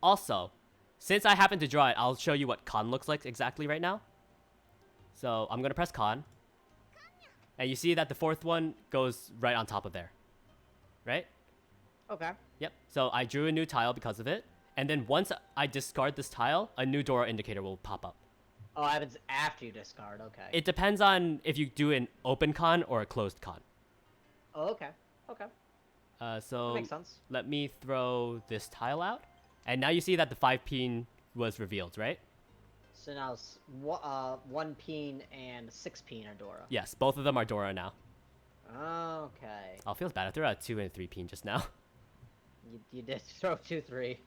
also, since I happen to draw it, I'll show you what con looks like exactly right now. So I'm gonna press con, and you see that the 4th one goes right on top of there, right? Okay. Yep. So I drew a new tile because of it, and then once I discard this tile, a new Dora indicator will pop up. Oh, that happens after you discard. Okay. It depends on if you do an open con or a closed con. Oh, okay. Okay. So That makes sense. let me throw this tile out, and now you see that the 5 pin was revealed, right? So now it's 1 peen and 6 peen are Dora. Yes, both of them are Dora now. Okay. Oh, feels bad. I threw out 2 and 3 pin just now. You did throw 2-3.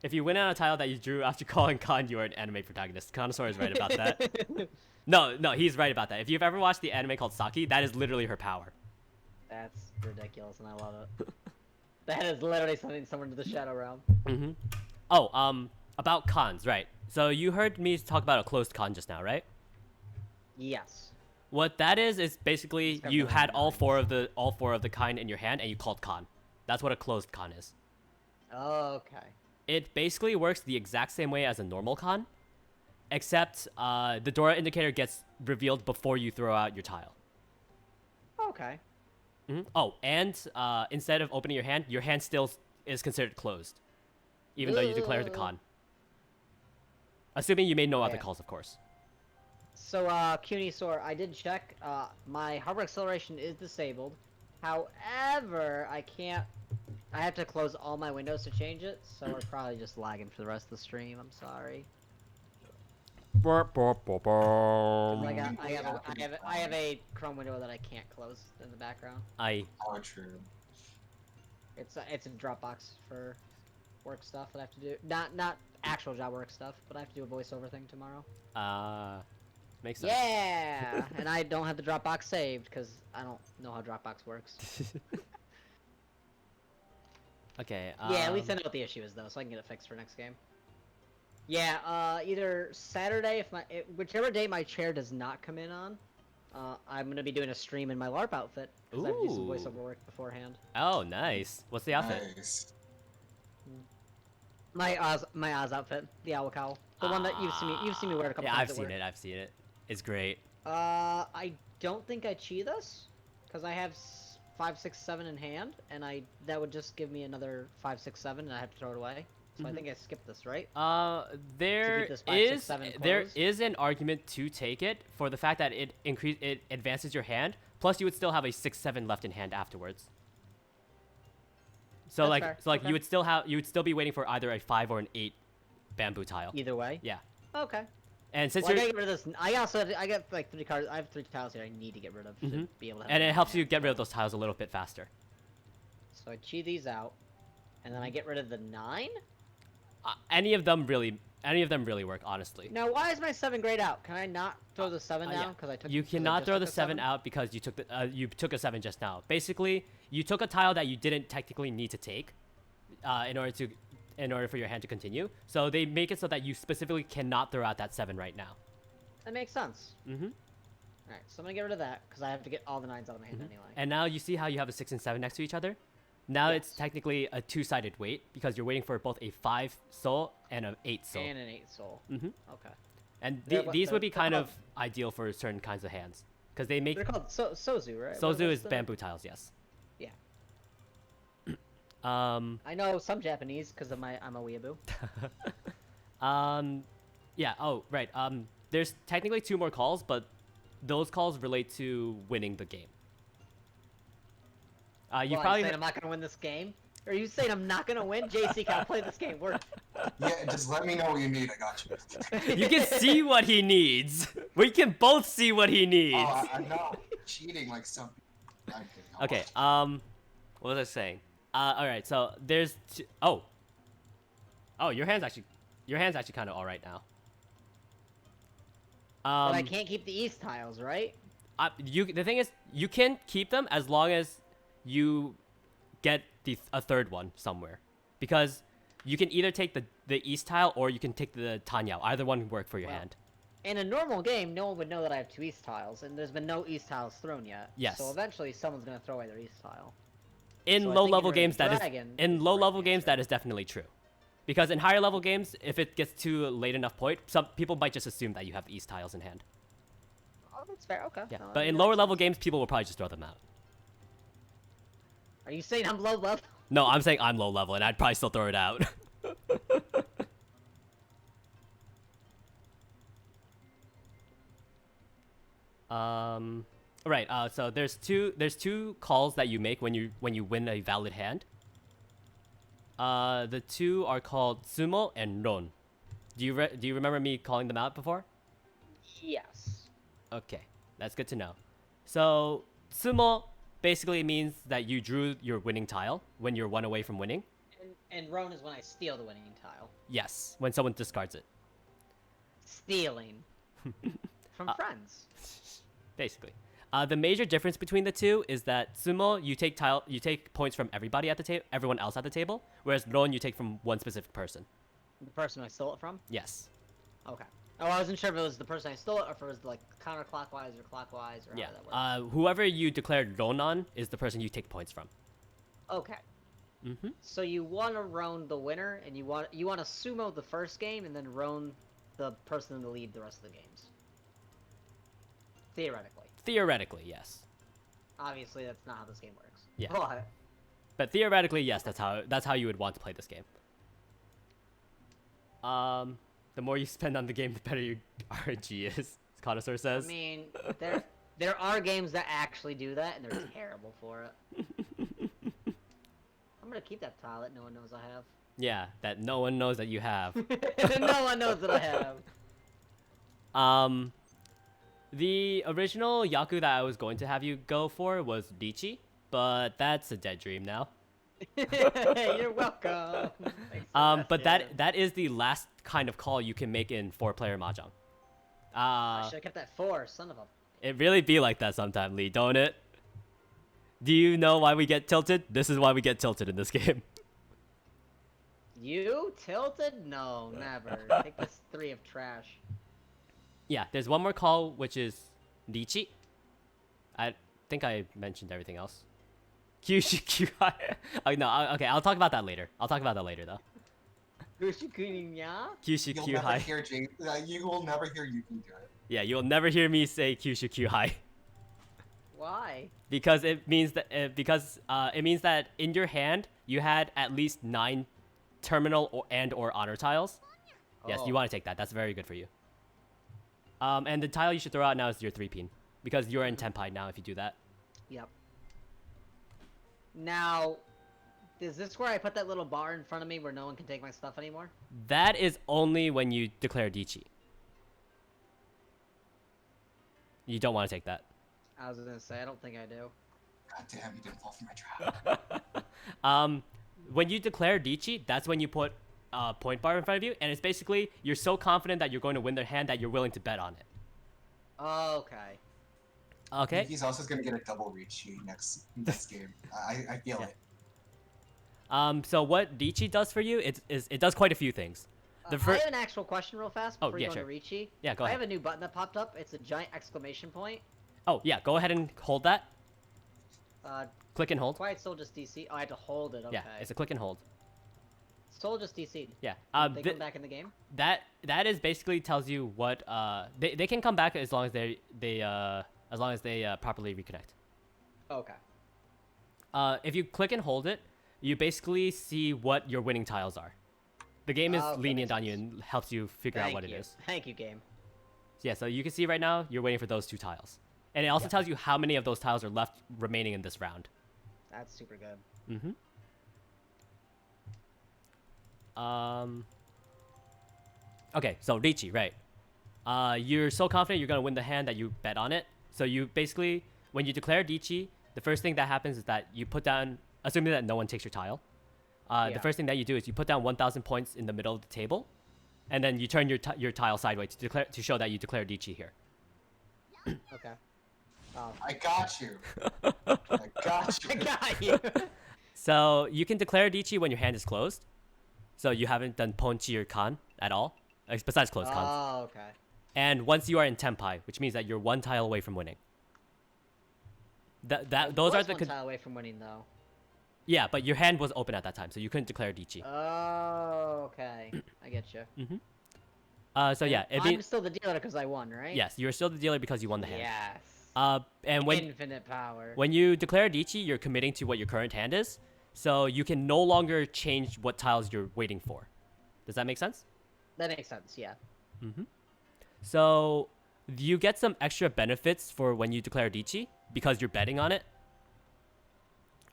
If you win on a tile that you drew after calling Khan, you are an anime protagonist. Connoisseur is right about that. No, he's right about that. If you've ever watched the anime called Saki, that is literally her power. That's ridiculous, and I love it. That is literally sending someone to the Shadow Realm. Mm-hmm. Oh, about cons, right? So you heard me talk about a closed con just now, right? Yes. What that is basically It's got you really had all nice. four of the kind in your hand and you called con. That's what a closed con is. Okay. It basically works the exact same way as a normal con, except the Dora indicator gets revealed before you throw out your tile. Okay. Mm-hmm. Oh, and instead of opening your hand still is considered closed, even though you declared the con. Assuming you made no other Yeah. calls, of course. So, Cunisor, I did check. My harbor acceleration is disabled. However, I can't. I have to close all my windows to change it, so we're probably just lagging for the rest of the stream. I'm sorry. I have a Chrome window that I can't close in the background. Oh, true. It's a Dropbox for work stuff that I have to do. Not actual job work stuff, but I have to do a voiceover thing tomorrow. Makes sense. Yeah, and I don't have the Dropbox saved because I don't know how Dropbox works. Okay. Yeah, at least I know what the issue is though, so I can get it fixed for next game. Yeah, either Saturday, whichever day my chair does not come in on, I'm gonna be doing a stream in my LARP outfit because I have to do some Ooh. voiceover work beforehand. Oh, nice. What's the outfit? Nice. My Oz outfit, the owl cowl, the one that you've seen me wear a couple Yeah, times. I've seen it. It's great. I don't think I cheat this, because I have 5, 6, 7 in hand, and that would just give me another 5, 6, 7, and I have to throw it away. So I think I skipped this, right? There this 5, 6, 7 there close? is an argument to take it for the fact that it advances your hand. Plus, you would still have a 6-7 left in hand afterwards. So That's fair. Okay. Okay. you would still be waiting for either a 5 or an 8 bamboo tile. Either way. Yeah. Okay. And since Well, I you're gotta get rid of this. I got like 3 cards. I have 3 tiles here I need to get rid of to be able to have and them it in helps you hand, get rid of so- those tiles a little bit faster. So I cheat these out, and then I get rid of the 9? Any of them really work, honestly. Now, why is my 7 grayed out? Can I not throw the 7 Yeah. down? Because I took. You 'cause I cannot just throw took the a 7 out because you took a 7 just now. Basically, you took a tile that you didn't technically need to take, in order for your hand to continue. So they make it so that you specifically cannot throw out that 7 right now. That makes sense. Mm-hmm. Alright, so I'm gonna get rid of that, because I have to get all the 9s out of my hand anyway. And now you see how you have a 6 and 7 next to each other? Now it's Yes. technically a 2-sided wait because you're waiting for both a 5 soul and an 8 soul. And an 8 soul. Mm-hmm. Okay. And these would be they're kind called- of ideal for certain kinds of hands. Because they make... They're called Sozu, right? Sozu What's is the- bamboo tiles, yes. Yeah. Um... I know some Japanese, because I'm a weeaboo. Yeah, oh, right. There's technically 2 more calls, but those calls relate to winning the game. You Well, probably... saying I'm not gonna win this game? Are you saying I'm not gonna win? JC, can I play this game? Yeah, just let me know what you need. I got you. You can see what he needs. We can both see what he needs. Oh, I'm not cheating like some. I'm kidding. Okay. What was I saying? All right. So there's oh, your hand's actually kind of all right now. But I can't keep the east tiles, right? The thing is, you can keep them as long as you get a third one somewhere, because you can either take the east tile or you can take the Tanyao. Either one would work for your Wow. hand. In a normal game, no one would know that I have 2 east tiles, and there's been no east tiles thrown yet. Yes. So eventually, someone's gonna throw away their east tile. In So I low think level getting games, rid that of is dragon in is the low right level games answer. that is definitely true, because in higher level games, if it gets to a late enough point, some people might just assume that you have east tiles in hand. Oh, that's fair. Okay. Yeah, No, but that in makes lower sense. level games, people will probably just throw them out. Are you saying I'm low level? No, I'm saying I'm low level, and I'd probably still throw it out. Right. So there's two calls that you make when you win a valid hand. The 2 are called sumo and ron. Do you remember me calling them out before? Yes. Okay, that's good to know. So sumo, basically means that you drew your winning tile when you're one away from winning. And Roan is when I steal the winning tile. Yes, when someone discards it. Stealing. From friends. Basically. The major difference between the two is that sumo, you take points from everybody at the table, everyone else at the table, whereas ron, you take from one specific person. The person I stole it from? Yes. Okay. Oh, I wasn't sure if it was the person I stole it or if it was like counterclockwise or clockwise or how that works. Whoever you declared ron on is the person you take points from. Okay. Mm-hmm. So you want to roan the winner, and you want to sumo the first game, and then roan the person in the lead the rest of the games. Theoretically. Theoretically, yes. Obviously, that's not how this game works. Yeah. But theoretically, yes, that's how you would want to play this game. The more you spend on the game, the better your RNG is. Connoisseur says. I mean, there are games that actually do that, and they're terrible for it. I'm gonna keep that tile that no one knows I have. Yeah, that no one knows that you have. No one knows that I have. The original Yaku that I was going to have you go for was Riichi, but that's a dead dream now. You're welcome. But that is the last kind of call you can make in 4-player Mahjong. I should have kept that 4, son of a... It really be like that sometime, Lee, don't it? Do you know why we get tilted? This is why we get tilted in this game. You tilted? No, never. Take this 3 of trash. Yeah, there's one more call, which is Riichi. I think I mentioned everything else. Kyushu. Oh, no, okay, I'll talk about that later. I'll talk about that later, though. Kyushu You'll never hear you will never hear Yuki do it. Yeah, you'll never hear me say Kyushu Kyuhai. Why? Because it means that it means that in your hand you had at least 9 terminal or honor tiles. Yes, you want to take that. That's very good for you. And the tile you should throw out now is your 3-pin, because you're in Tenpai now if you do that. Yep. Now, is this where I put that little bar in front of me where no one can take my stuff anymore? That is only when you declare Riichi. You don't want to take that. I was gonna say, I don't think I do. God damn, you didn't fall for my trap. When you declare Riichi, that's when you put a point bar in front of you, and it's basically you're so confident that you're going to win their hand that you're willing to bet on it. Okay. Okay. He's also gonna get a double Riichi next game. I feel it. So what Riichi does for you, it does quite a few things. I have an actual question real fast before you go sure. to Riichi. Yeah, go ahead. I have a new button that popped up. It's a giant exclamation point. Oh, yeah, go ahead and hold that. Click and hold. Quiet Soul just DC. Oh, I had to hold it. Okay. Yeah, it's a click and hold. Soul just DC'd. Yeah. They come back in the game? That is basically tells you what they can come back as long as they properly reconnect. Okay. If you click and hold it, you basically see what your winning tiles are. The game is lenient on you and helps you figure out what it is. Thank you, game. Yeah, so you can see right now you're waiting for those 2 tiles. And it also tells you how many of those tiles are left remaining in this round. That's super good. Mm-hmm. Okay, so Riichi, right. You're so confident you're going to win the hand that you bet on it. So you basically, when you declare Riichi, the first thing that happens is that you put down, assuming that no one takes your tile, the first thing that you do is you put down 1,000 points in the middle of the table, and then you turn your tile sideways to show that you declared Riichi here. Okay. I got you. I got you. I got you. So you can declare Riichi when your hand is closed. So you haven't done Ponchi or Kan at all, besides closed Kans. Oh, okay. And once you are in Tenpai, which means that you're 1 tile away from winning. Those are the one tile away from winning though. Yeah, but your hand was open at that time, so you couldn't declare Riichi. Oh, okay. I get you. Mm-hmm. So yeah, I'm still the dealer because I won, right? Yes, you're still the dealer because you won the hand. Yes. And when infinite power. When you declare Riichi, you're committing to what your current hand is, so you can no longer change what tiles you're waiting for. Does that make sense? That makes sense. Yeah. Mm-hmm. So you get some extra benefits for when you declare Riichi because you're betting on it.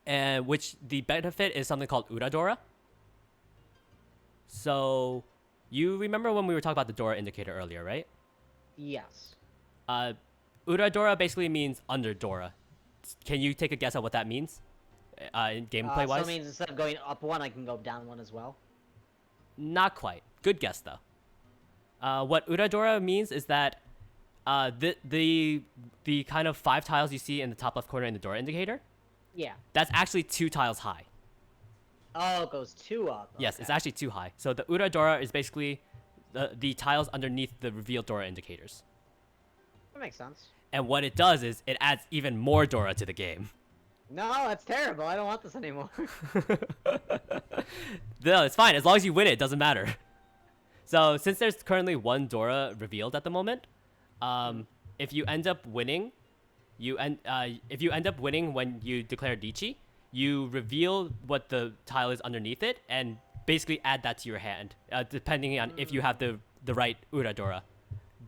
And which the benefit is something called Uradora. So you remember when we were talking about the Dora indicator earlier, right? Yes. Uradora basically means under Dora. Can you take a guess at what that means? In gameplay wise? So it means instead of going up one, I can go down one as well. Not quite. Good guess though. What Uradora means is that the kind of 5 tiles you see in the top left corner in the door indicator, Yeah. that's actually 2 tiles high. Oh, it goes 2 up. Yes, Okay. it's actually 2 high. So the Uradora is basically the tiles underneath the reveal Dora indicators. That makes sense. And what it does is it adds even more Dora to the game. No, that's terrible. I don't want this anymore. No, it's fine. As long as you win it, it doesn't matter. So since there's currently 1 Dora revealed at the moment, if you end up winning, if you end up winning when you declare Riichi, you reveal what the tile is underneath it and basically add that to your hand, depending on if you have the right Uradora.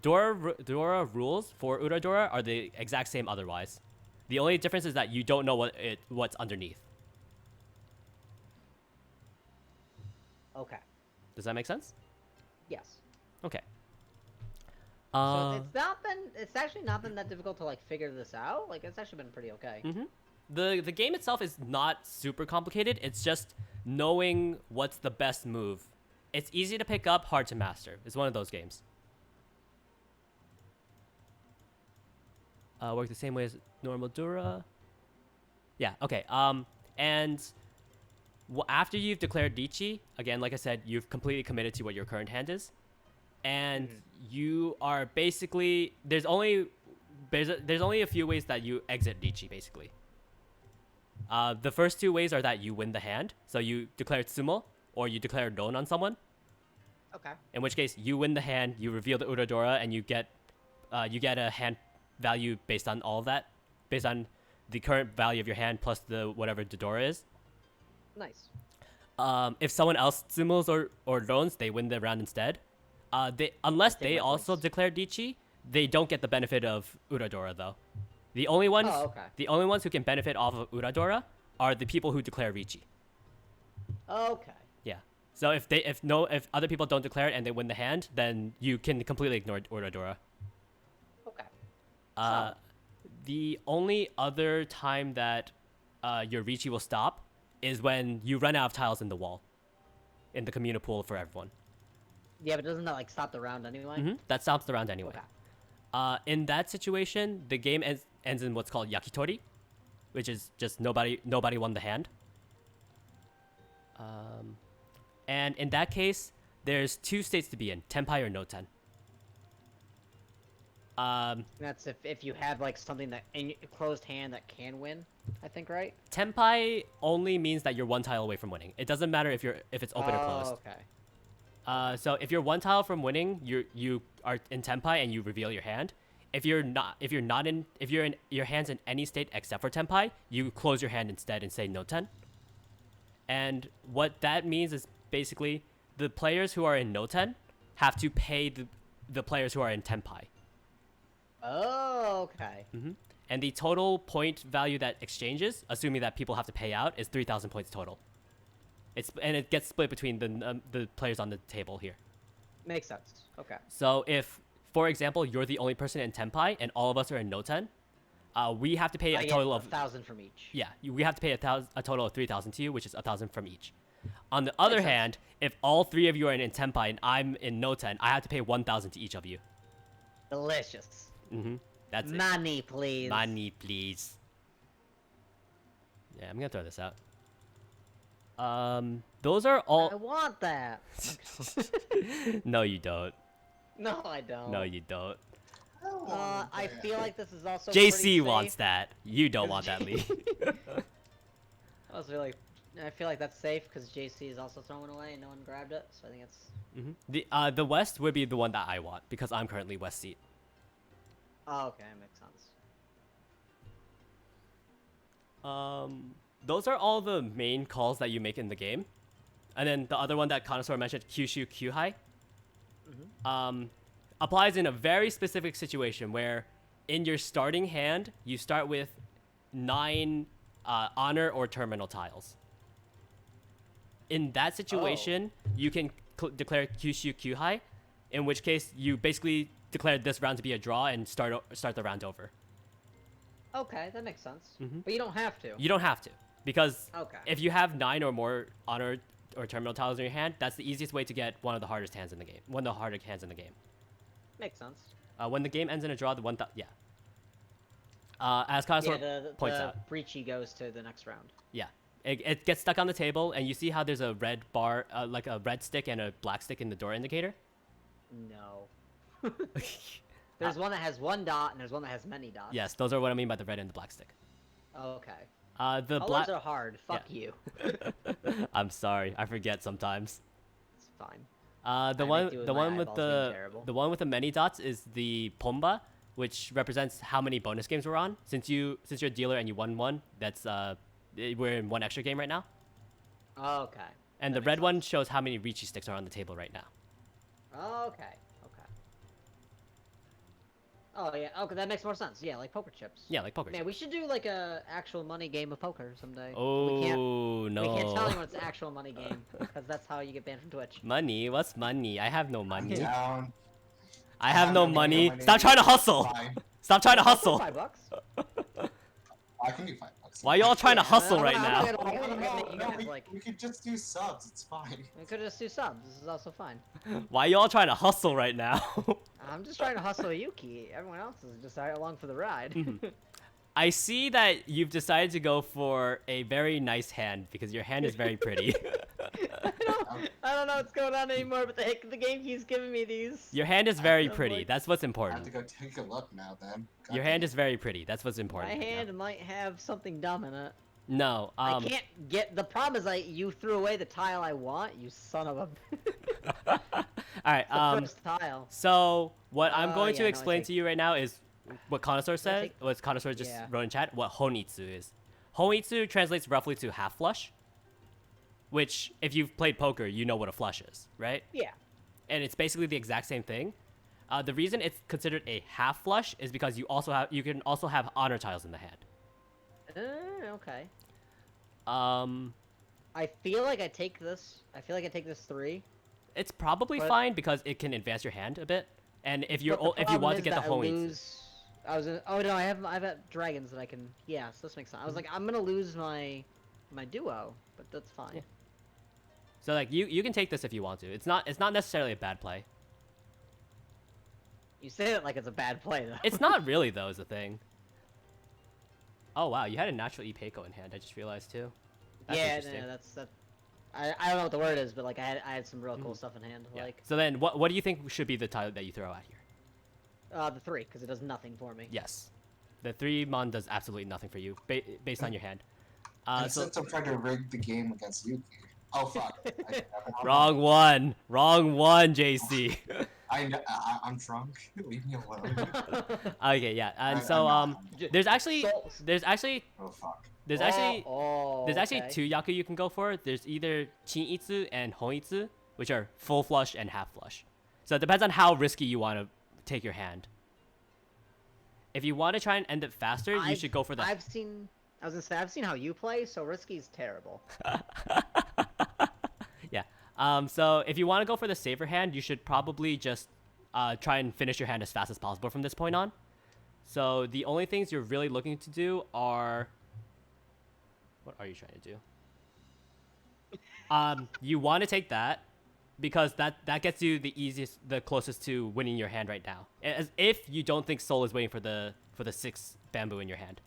Dora rules for Uradora are the exact same otherwise. The only difference is that you don't know what's underneath. Okay. Does that make sense? Yes. Okay. So it's actually not been that difficult to like figure this out. Like it's actually been pretty okay. The game itself is not super complicated. It's just knowing what's the best move. It's easy to pick up, hard to master. It's one of those games. Work the same way as normal Dura. Yeah, okay. And after you've declared Riichi, again, like I said, you've completely committed to what your current hand is. And you are basically... There's only a few ways that you exit Riichi, basically. The first 2 ways are that you win the hand. So you declare Tsumo, or you declare Ron on someone. Okay. In which case, you win the hand, you reveal the Uradora, and you get a hand value based on all of that, based on the current value of your hand plus the whatever the Dora is. Nice. If someone else Tsumos or Rons, they win the round instead. Unless they also declare Riichi, they don't get the benefit of Uradora though. The only ones who can benefit off of Uradora are the people who declare Riichi. Okay. Yeah. So if other people don't declare it and they win the hand, then you can completely ignore Uradora. Okay. The only other time that your Riichi will stop is when you run out of tiles in the wall, in the communal pool for everyone. Yeah, but doesn't that like stop the round anyway? That stops the round anyway. Okay. In that situation, the game ends in what's called yakitori, which is just nobody won the hand. And in that case, there's 2 states to be in: tenpai or no ten. That's if you have like something that in closed hand that can win, I think, right? Tenpai only means that you're 1 tile away from winning. It doesn't matter if it's open or closed. Okay. So if you're 1 tile from winning, you are in tenpai and you reveal your hand. If your hand's in any state except for tenpai, you close your hand instead and say no ten. And what that means is basically the players who are in no ten have to pay the players who are in tenpai. Oh, okay. And the total point value that exchanges, assuming that people have to pay out, is 3,000 points total. And it gets split between the players on the table here. Makes sense. Okay. So if, for example, you're the only person in tenpai and all of us are in no ten, we have to pay a total of 1,000 from each. Yeah, we have to pay a total of 3,000 to you, which is 1,000 from each. On the other hand, if all 3 of you are in tenpai and I'm in no ten, I have to pay 1,000 to each of you. Delicious. That's Money, it. please. Money, please. Yeah, I'm gonna throw this out. Those are all. I want that. No, you don't. No, I don't. No, you don't. I feel like this is also. JC wants that. You don't want that, Lee. I feel like that's safe because JC is also throwing away and no one grabbed it, so I think it's. The West would be the one that I want because I'm currently West seat. Oh, okay, that makes sense. Those are all the main calls that you make in the game. And then the other one that Connoisseur mentioned, Kyushu Kyuhai, applies in a very specific situation where in your starting hand, you start with 9 honor or terminal tiles. In that situation, you can declare Kyushu Kyuhai, in which case you basically declare this round to be a draw and start the round over. Okay, that makes sense. Mhm. But you don't have to. You don't have to, because Okay. if you have 9 or more honor or terminal tiles in your hand, that's the easiest way to get one of the hardest hands in the game. One of the harder hands in the game. Makes sense. When the game ends in a draw, yeah. As Connoisseur points out, Riichi goes to the next round. yeah, it gets stuck on the table, and you see how there's a red bar, like a red stick and a black stick in the door indicator. No. There's one that has 1 dot, and there's one that has many dots. Yes, those are what I mean by the red and the black stick. Okay. The Colors black. are hard. Fuck you. I'm sorry, I forget sometimes. It's fine. The I one, make do with the my one with eyeballs being the, terrible. the one with the many dots is the Pomba, which represents how many bonus games we're on. Since you're a dealer and you won one, that's we're in 1 extra game right now. Okay. And That the makes red one sense. shows how many Riichi sticks are on the table right now. Okay. Okay. Oh yeah. Okay, that makes more sense. Yeah, like poker chips. Yeah, like poker. Man, we should do like a actual money game of poker someday. Oh no! We can't tell anyone it's an actual money game because that's how you get banned from Twitch. Money? What's money? I have no money. Down. I have no money. money. Stop trying to hustle. Fine. Stop trying to hustle. $5. I can do $5. Why y'all trying to Yeah, hustle I'm right not now? gonna- I'm not gonna make you No, guys, like- we could just do subs. It's fine. We could just do subs. This is also fine. Why y'all trying to hustle right now? I'm just trying to hustle Yuki. Everyone else is just along for the ride. I see that you've decided to go for a very nice hand because your hand is very pretty. I don't know what's going on anymore, but the game keeps giving me these. Your hand is very I'm pretty. like- That's what's I have to important. go take a look now then. God Your damn hand it. is very pretty. That's what's My important. right now. hand might have something dumb in it. No. I can't get. The problem is, you threw away the tile I want. You son of a. All right. the first tile. So what I'm going to yeah, no, I explain think- to you right now is what Connoisseur said. take- What Connoisseur just Yeah. wrote in chat. What Honitsu is. Honitsu translates roughly to half flush. Which, if you've played poker, you know what a flush is, right? Yeah. And it's basically the exact same thing. The reason it's considered a half flush is because you can also have honor tiles in the hand. Okay. Um, I feel like I take this. I feel like I take this 3. it's probably But- fine because it can advance your hand a bit. And if But the if you want problem to is get the that I Honitsu, lose. Oh no, I've got dragons that I can. Yeah, so this makes sense. I was like, I'm gonna lose my duo, but that's fine. Yeah. so like you can take this if you want to. It's not necessarily a bad play. You say it like it's a bad play though. It's not really though, is the thing. Oh wow, you had a natural Ipeiko in hand. I just realized too. That's yeah, interesting. no, that's that. I don't know what the word is, but like I had some real cool stuff in hand. Yeah. Like So then, what do you think should be the tile that you throw out here? the 3, because it does nothing for me. Yes, the 3 mon does absolutely nothing for you based on your hand. And So since I'm trying to rig the game against Yuki. Oh fuck. wrong one, JC. I'm drunk. Leave me alone. Okay, yeah, and I- so I'm not. there's actually Soul- Oh fuck. there's actually okay. 2 Yaku you can go for. There's either Chin-Itsu and Honitsu, which are full flush and half flush. So it depends on how risky you want to take your hand. If you want to try and end it faster, you should go for the. I was gonna say I've seen how you play, so risky's terrible. Yeah. So if you want to go for the safer hand, you should probably just try and finish your hand as fast as possible from this point on. So the only things you're really looking to do are. What are you trying to do? You want to take that because that gets you the closest to winning your hand right now. As if you don't think Soul is waiting for the 6 bamboo in your hand.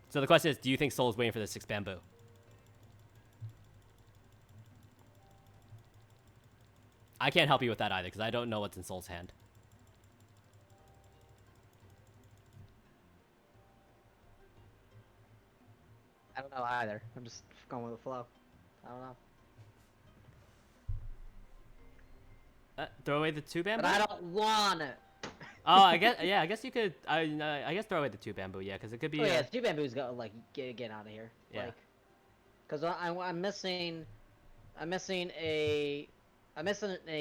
So the question is, do you think Soul is waiting for the 6 bamboo? I can't help you with that either because I don't know what's in Soul's hand. I don't know either. I'm just going with the flow. I don't know. Throw away the 2 bamboo? But I don't want it. Oh, I guess you could. I guess throw away the 2 bamboo, yeah, because it could be. Oh yeah, 2 bamboos go like get out of here. Yeah. Like, cause I'm missing a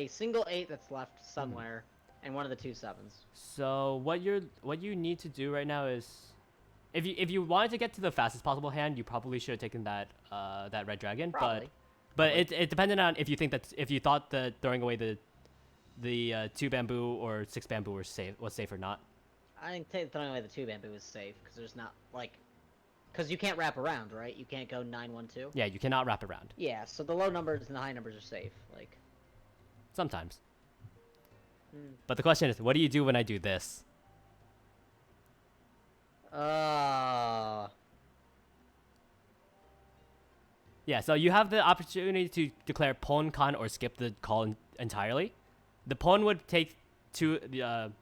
single 8 that's left somewhere, and one of the 2 7s. So what you need to do right now is, if you wanted to get to the fastest possible hand, you probably should have taken that red dragon. Probably. But it depended on if you thought that throwing away the 2 bamboo or 6 bamboo was safe or not. I think throwing away the 2 bamboo is safe because there's not like, because you can't wrap around, right? You can't go 9-1-2. Yeah, you cannot wrap around. Yeah, so the low numbers and the high numbers are safe. Like, Sometimes. But the question is, what do you do when I do this? Yeah, so you have the opportunity to declare pawn, con, or skip the call entirely. The pawn would take the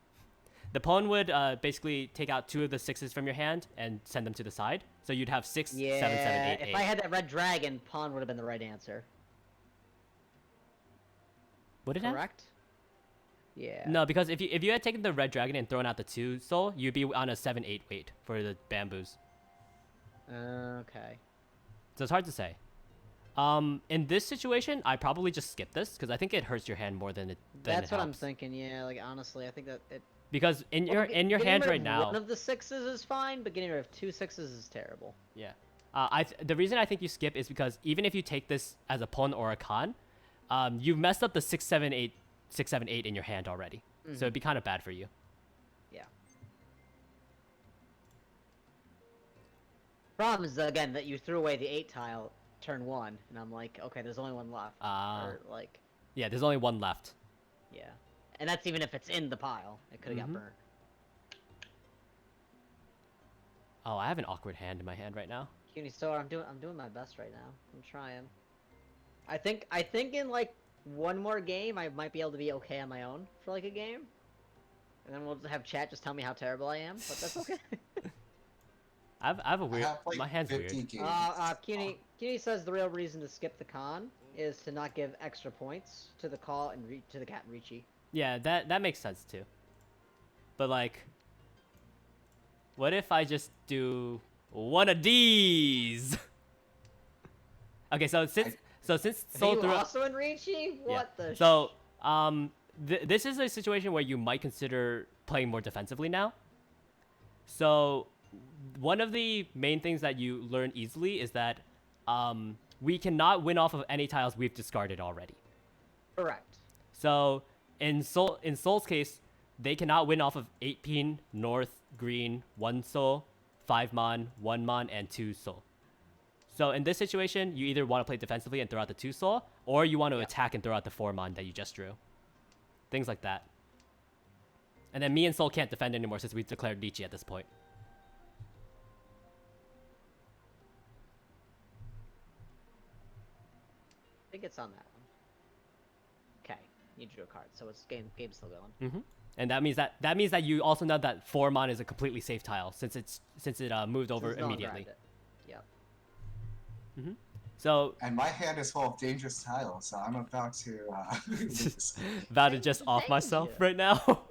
pawn would basically take out 2 of the 6s from your hand and send them to the side. So you'd have 6, yeah, 7, 7, 8, 8. if I had that red dragon, pawn would have been the right answer. Would it have? Correct? Yeah. No, because if you had taken the red dragon and thrown out the 2 soul, you'd be on a 7-8 weight for the bamboos. Okay. So it's hard to say. In this situation, I probably just skip this because I think it hurts your hand more than it. That's what I'm thinking. Yeah, like honestly, I think that it. Because in your hand right now, one of the 6s is fine, but getting rid of 2 6s is terrible. Yeah. The reason I think you skip is because even if you take this as a pawn or a con, you've messed up the 6, 7, 8, 6, 7, 8 in your hand already. So it'd be kind of bad for you. Yeah. Problem is again that you threw away the 8 tile turn 1, and I'm like, okay, there's only 1 left. Or like. Yeah, there's only 1 left. Yeah. And that's even if it's in the pile. It could have got burned. Oh, I have an awkward hand in my hand right now. CUNY Store, I'm doing my best right now. I'm trying. I think in like 1 more game I might be able to be okay on my own for like a game. And then we'll have chat just tell me how terrible I am, but that's okay. I have a weird. like, my hand's weird. CUNY says the real reason to skip the con is to not give extra points to the call and to the cat and Riichi. Yeah, that makes sense too. But like, what if I just do one of these? Okay, so since Soul Are you also in Riichi? What the? So this is a situation where you might consider playing more defensively now. So one of the main things that you learn easily is that we cannot win off of any tiles we've discarded already. Correct. So in Soul's case, they cannot win off of 8 pin, north, green, 1 soul, 5 mon, 1 mon, and 2 soul. So in this situation, you either want to play defensively and throw out the 2 soul, or you want to attack and throw out the 4 mon that you just drew. Things like that. And then me and Soul can't defend anymore since we've declared Riichi at this point. I think it's on that one. Okay, you drew a card, so it's game's still going. And that means that you also know that 4 mon is a completely safe tile since it moved over immediately. Yep. So and my hand is full of dangerous tiles, so I'm about to lose. about to just off myself right now.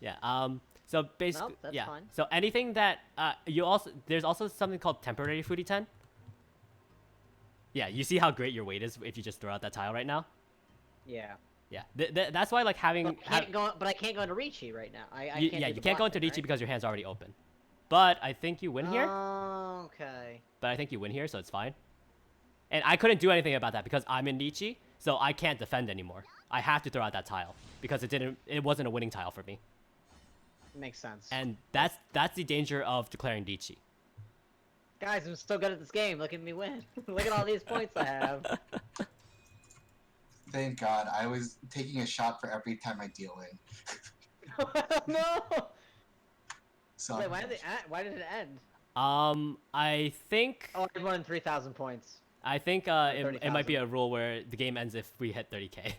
Yeah. So basically, Nope, that's yeah. fine. So anything that there's also something called temporary Foodie 10. Yeah, you see how great your weight is if you just throw out that tile right now. Yeah. Yeah, that's why like having. But I can't go into Riichi right now. You can't go into Riichi because your hand's already open. But I think you win here. Oh, okay. But I think you win here, so it's fine. And I couldn't do anything about that because I'm in Riichi, so I can't defend anymore. I have to throw out that tile because it wasn't a winning tile for me. Makes sense. And that's the danger of declaring Riichi. Guys, I'm so good at this game. Look at me win. Look at all these points I have. Thank God, I was taking a shot for every time I deal in. No. So Wait, why did it end? I think. Oh, I had more than 3,000 points. I think it might be a rule where the game ends if we hit 30k.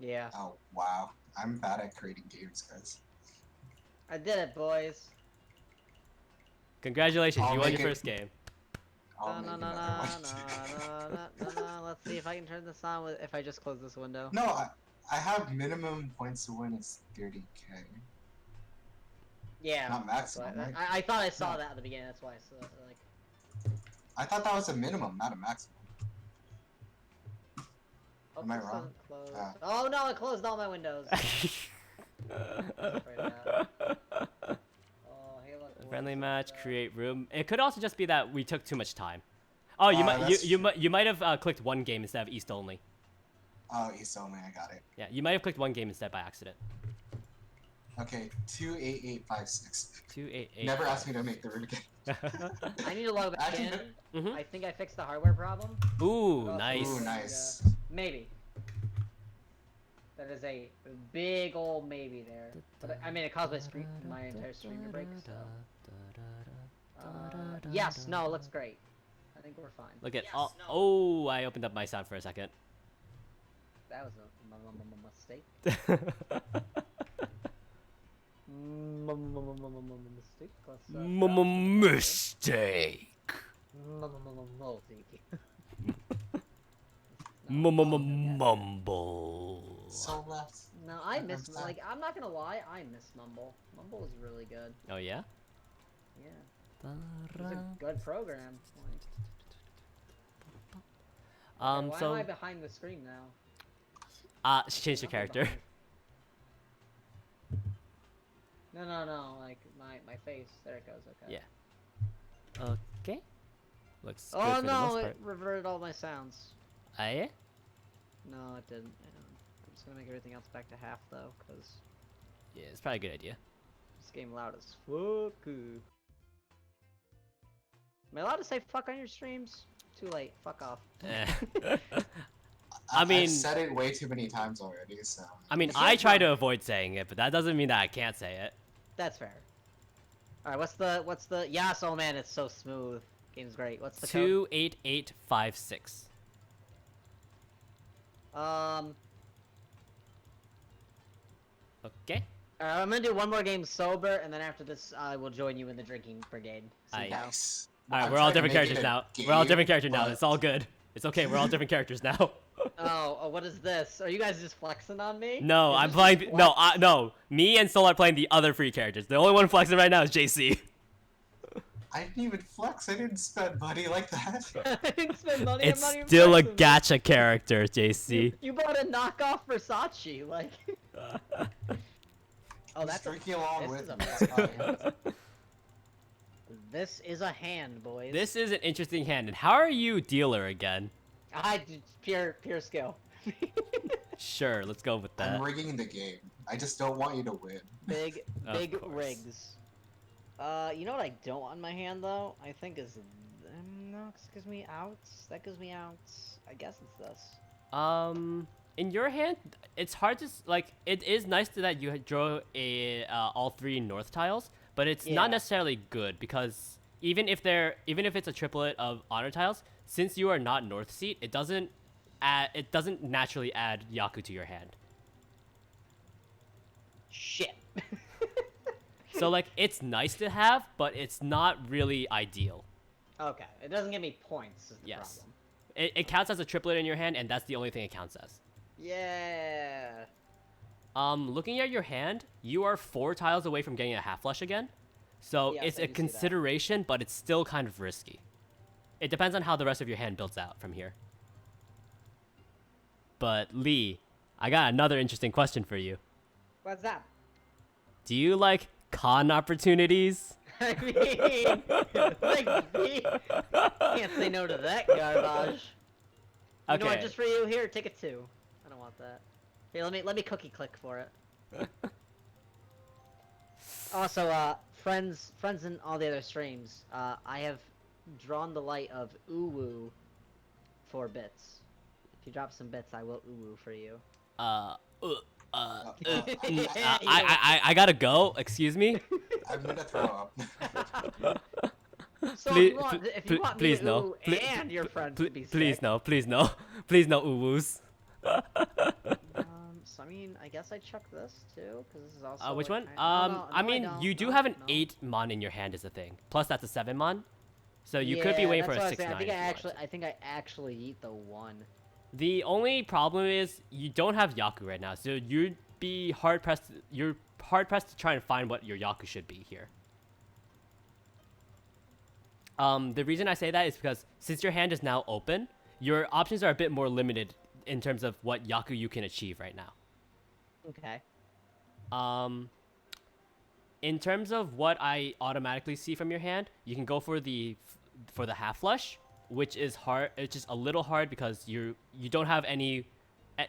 Yeah. Oh wow, I'm bad at creating games, guys. I did it, boys. Congratulations, I'll you won make your it- first game. I'll make another one. Let's see if I can turn this on if I just close this window. No, I have minimum points to win is 30k. Yeah. Not maximum, That's right? why- I thought I saw that at the beginning. That's why I saw like. I thought that was a minimum, not a maximum. Hope Am I this wrong? doesn't close. Ah. Oh no! It closed all my windows. Oh, hey, look, Friendly what's match, that? create room. It could also just be that we took too much time. Oh, you that's you might have clicked one game instead of East only. Oh, East only, I got it. Yeah, you might have clicked one game instead by accident. Okay, 28856. 288. Never ask me to make the root again. I need to log back Actually, in. Mhm. I think I fixed the hardware problem. Ooh, But also, nice. Ooh, and, nice. maybe. That is a big old maybe there. But I mean, it caused my entire stream to break. So. Yes. No. Looks great. I think we're fine. Look at all. Oh, I opened up my sound for a second. That was a mistake. Mistake. Mistake. Mumble. So left. No, I miss I'm not gonna lie, I miss Mumble. Mumble is really good. Oh yeah. Yeah, it's a good program. Why So am I behind the screen now? she changed her I'm character. behind. No, like my face. There it goes. Okay. Yeah. Okay. Looks good Oh for the no, most it part. reverted all my sounds. Ah, yeah? No, it didn't. I'm just gonna make everything else back to half though, cause Yeah, it's probably a good idea. this game loud as fuck. Am I allowed to say fuck on your streams? Too late. Fuck off. I mean- I've said it way too many times already, so. I mean, It's I not try fun. to avoid saying it, but that doesn't mean that I can't say it. That's fair. All right, what's the? Yes, oh man, it's so smooth. Game's great. What's the code? 28856. Okay. Alright, I'm gonna do one more game sober, and then after this, I will join you in the drinking brigade. Aye. See how? Nice. All right, I'm we're all trying to different make it characters a now. We're all game, different characters now. but- It's all good. It's okay. We're all different characters now. Oh, what is this? Are you guys just flexing on me? No, Is I'm this playing. just No, flex? no. Me and Soul are playing the other free characters. The only one flexing right now is JC. I didn't even flex. I didn't spend money like that. I didn't spend money. It's I'm not even still a flexing. gacha character, JC. You bought a knockoff Versace, like. Oh, He's that's drinking along this with is a me. fucking hand. This is a hand, boys. This is an interesting hand. And how are you dealer again? Pure skill. Sure, let's go with that. I'm rigging the game. I just don't want you to win. Big Of course. rigs. You know what I don't want in my hand though? I think is no, this gives me outs. That gives me outs. I guess it's this. In your hand, it's hard to like. It is nice that you draw a all three north tiles, but it's Yeah. not necessarily good because even if it's a triplet of honor tiles, since you are not north seat, it doesn't naturally add Yaku to your hand. Shit. So like it's nice to have, but it's not really ideal. Okay, it doesn't give me points. Is the Yes. problem. It counts as a triplet in your hand, and that's the only thing it counts as. Yeah. Looking at your hand, you are 4 tiles away from getting a half flush again. So Yes, it's I a do see that. consideration, but it's still kind of risky. It depends on how the rest of your hand builds out from here. But Lee, I got another interesting question for you. What's that? Do you like con opportunities? I mean, like, me? Can't say no to that garbage. You know what? Okay. Just for you, here, take it 2. I don't want that. Here, let me cookie click for it. Also, friends in all the other streams, I have drawn the light of Uwu for bits. If you drop some bits, I will Uwu for you. I gotta go. Excuse me. I'm gonna throw up. So Please- if you want me please to no. Uwu Pl- and your friends to be Please sick, no. Please no. Please no uwus. So I mean, I guess I chuck this too, because this is also. Which like one? kind- I mean, don't. you do No, have an no. 8 mon in your hand is the thing. Plus that's a 7 mon. So you could be waiting for a that's 6 what I 9. was saying. if you wanted to. I think I actually eat the 1. The only problem is you don't have Yaku right now, so you'd be hard pressed. You're hard pressed to try and find what your Yaku should be here. The reason I say that is because since your hand is now open, your options are a bit more limited in terms of what Yaku you can achieve right now. Okay. In terms of what I automatically see from your hand, you can go for the half flush, which is hard. It's just a little hard because you don't have any.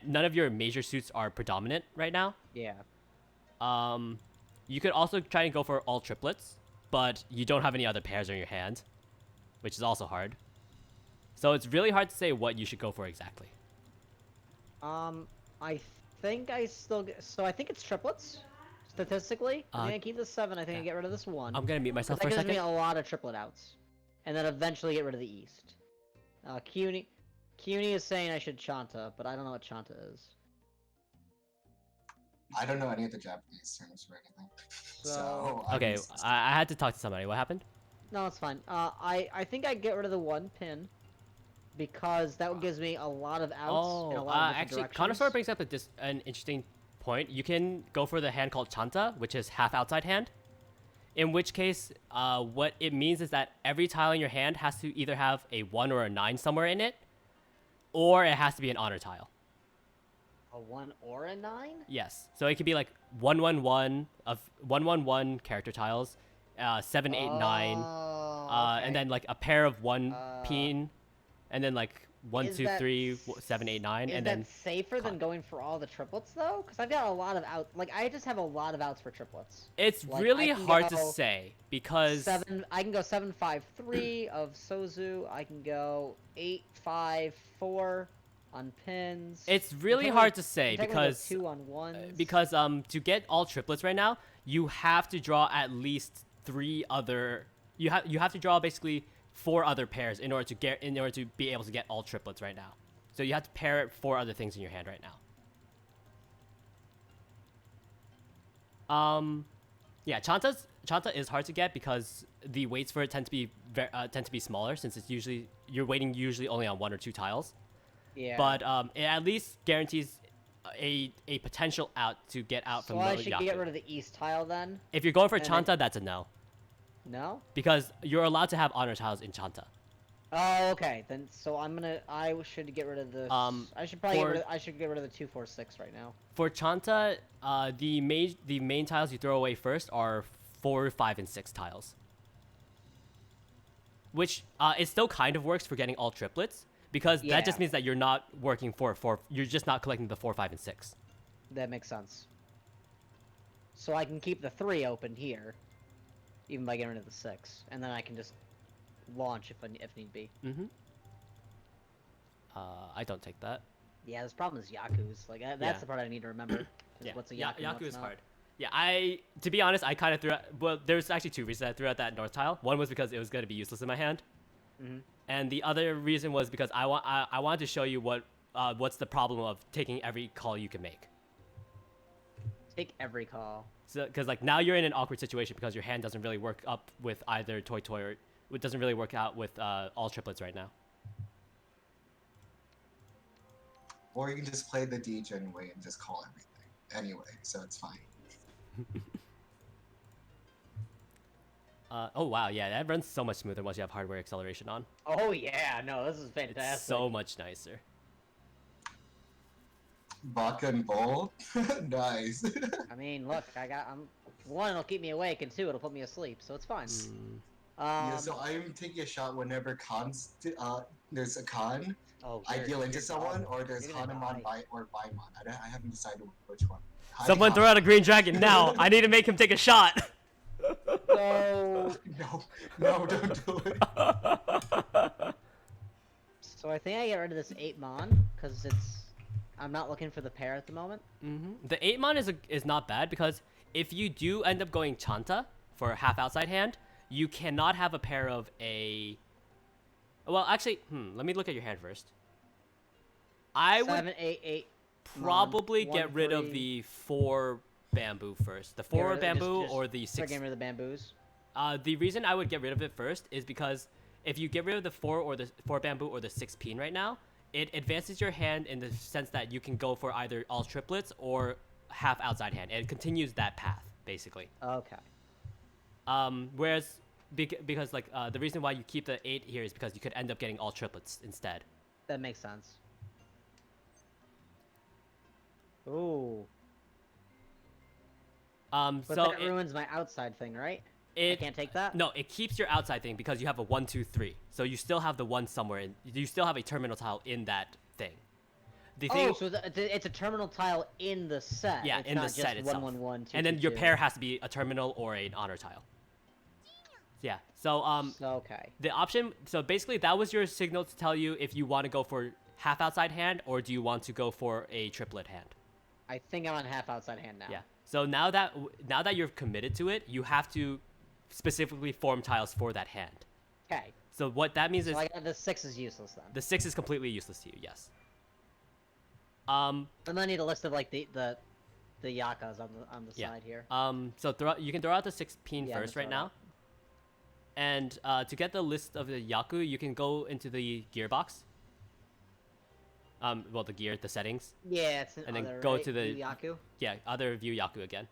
None of your major suits are predominant right now. Yeah. You could also try and go for all triplets, but you don't have any other pairs in your hand, which is also hard. So it's really hard to say what you should go for exactly. I think I still get, so I think it's triplets. Statistically, I think I keep this 7. I think I get rid of this 1. I'm gonna mute myself That for a gives me second. a lot of triplet outs, and then eventually get rid of the East. CUNY is saying I should Chanta, but I don't know what Chanta is. I don't know any of the Japanese terms for anything. So I'm Okay, useless. I had to talk to somebody. What happened? no, it's fine. I think I get rid of the 1 pin because that gives me a lot of outs in a lot of different actually, directions. Connoisseur brings up an interesting point. You can go for the hand called Chanta, which is half outside hand. In which case, what it means is that every tile in your hand has to either have a 1 or a 9 somewhere in it, or it has to be an honor tile. A 1 or a 9? Yes. So it could be like 111 of 111 character tiles, 7, 8, 9, Okay. and then like a pair of 1 pin, and then like 1, Is 2, that 3, 7, 8, 9, Is and that then safer than going for all the triplets though? Because I've got a lot of out. Like I just have a lot of outs for triplets. it's like, really I can hard to go say because 7. I can go 7-5-3 of Sozu. I can go 8-5-4 on pins. it's really technically- hard to say technically because 2 on 1s. because to get all triplets right now, you have to draw at least 3 other. You have to draw basically 4 other pairs in order to be able to get all triplets right now. So you have to pair 4 other things in your hand right now. Yeah, Chanta is hard to get because the weights for it tend to be smaller since you're waiting usually only on 1 or 2 tiles. yeah. But it at least guarantees a potential out to get out so from I the should Yaku. get rid of the East tile then. If you're going for and then- Chanta, that's a no. No. Because you're allowed to have honor tiles in Chanta. Oh, okay. Then so I should get rid of the. I should probably get rid of the 2-4-6 right now. For Chanta, the main tiles you throw away first are 4, 5, and 6 tiles. Which it still kind of works for getting all triplets because that just Yeah. means that you're not working for 4. You're just not collecting the 4, 5, and 6. That makes sense. So I can keep the 3 open here, even by getting rid of the 6, and then I can just launch if need be. Mm-hmm. I don't take that. Yeah, this problem is Yaku's. Like that's Yeah. the part I need to remember. Yeah, What's a Yaku? and Yaku what's is not. hard. Yeah, to be honest, I kind of threw out. Well, there's actually 2 reasons I threw out that north tile. One was because it was going to be useless in my hand, and the other reason was because I wanted to show you what's the problem of taking every call you can make. Take every call. So, because like now you're in an awkward situation because your hand doesn't really work up with either toy or it doesn't really work out with all triplets right now. Or you can just play the degen way and just call everything anyway, so it's fine. Oh wow, yeah, that runs so much smoother once you have hardware acceleration on. Oh yeah, no, this is fantastic. It's so much nicer. Baka and Bowl? Nice. I mean, look, I'm 1, it'll keep me awake, and 2, it'll put me asleep, so it's fine. Yeah, so I'm taking a shot whenever there's a con. Oh, I deal into you're someone, done. or there's You're gonna Hanuman die. or Baimon. I haven't decided which one. Someone throw out a green dragon now. I need to make him take a shot. So, No, don't do it. so I think I get rid of this 8 Mon, because I'm not looking for the pair at the moment. The 8 mon is not bad because if you do end up going Chanta for a half outside hand, you cannot have a pair of a. Well, actually, let me look at your hand first. I would 7, 8, 8. probably Mon, get 1, rid of 3. the 4 bamboo first. The Get 4 rid of- bamboo just or the start 6. getting rid of the bamboos. The reason I would get rid of it first is because if you get rid of the 4 bamboo or the 6 pin right now, it advances your hand in the sense that you can go for either all triplets or half outside hand. And it continues that path, basically. Okay. Whereas, because like the reason why you keep the 8 here is because you could end up getting all triplets instead. That makes sense. Ooh. But So that ruins my outside thing, right? I can't take that? No, it keeps your outside thing because you have a 1, 2, 3. So you still have the 1 somewhere. You still have a terminal tile in that thing. The thing, Oh, so it's a terminal tile in the set. yeah, it's in not the just set itself. 1, 1, 1, 2, and then 2, your 2. pair has to be a terminal or an honor tile. Yeah. So Okay. the option. So basically, that was your signal to tell you if you want to go for half outside hand or do you want to go for a triplet hand. I think I'm on half outside hand now. Yeah. So now that you're committed to it, you have to specifically form tiles for that hand. Okay. So what that means So is the 6 is useless then. the 6 is completely useless to you. Yes. And then I need a list of like the yakas on the Yeah. side here. So you can throw out the 6 peen Yeah, I'm first gonna right throw it now. out. And to get the list of the Yaku, you can go into the gearbox. Well, the settings. Yeah, it's an And then other, go right? to the- Yaku. Yeah, other view Yaku again.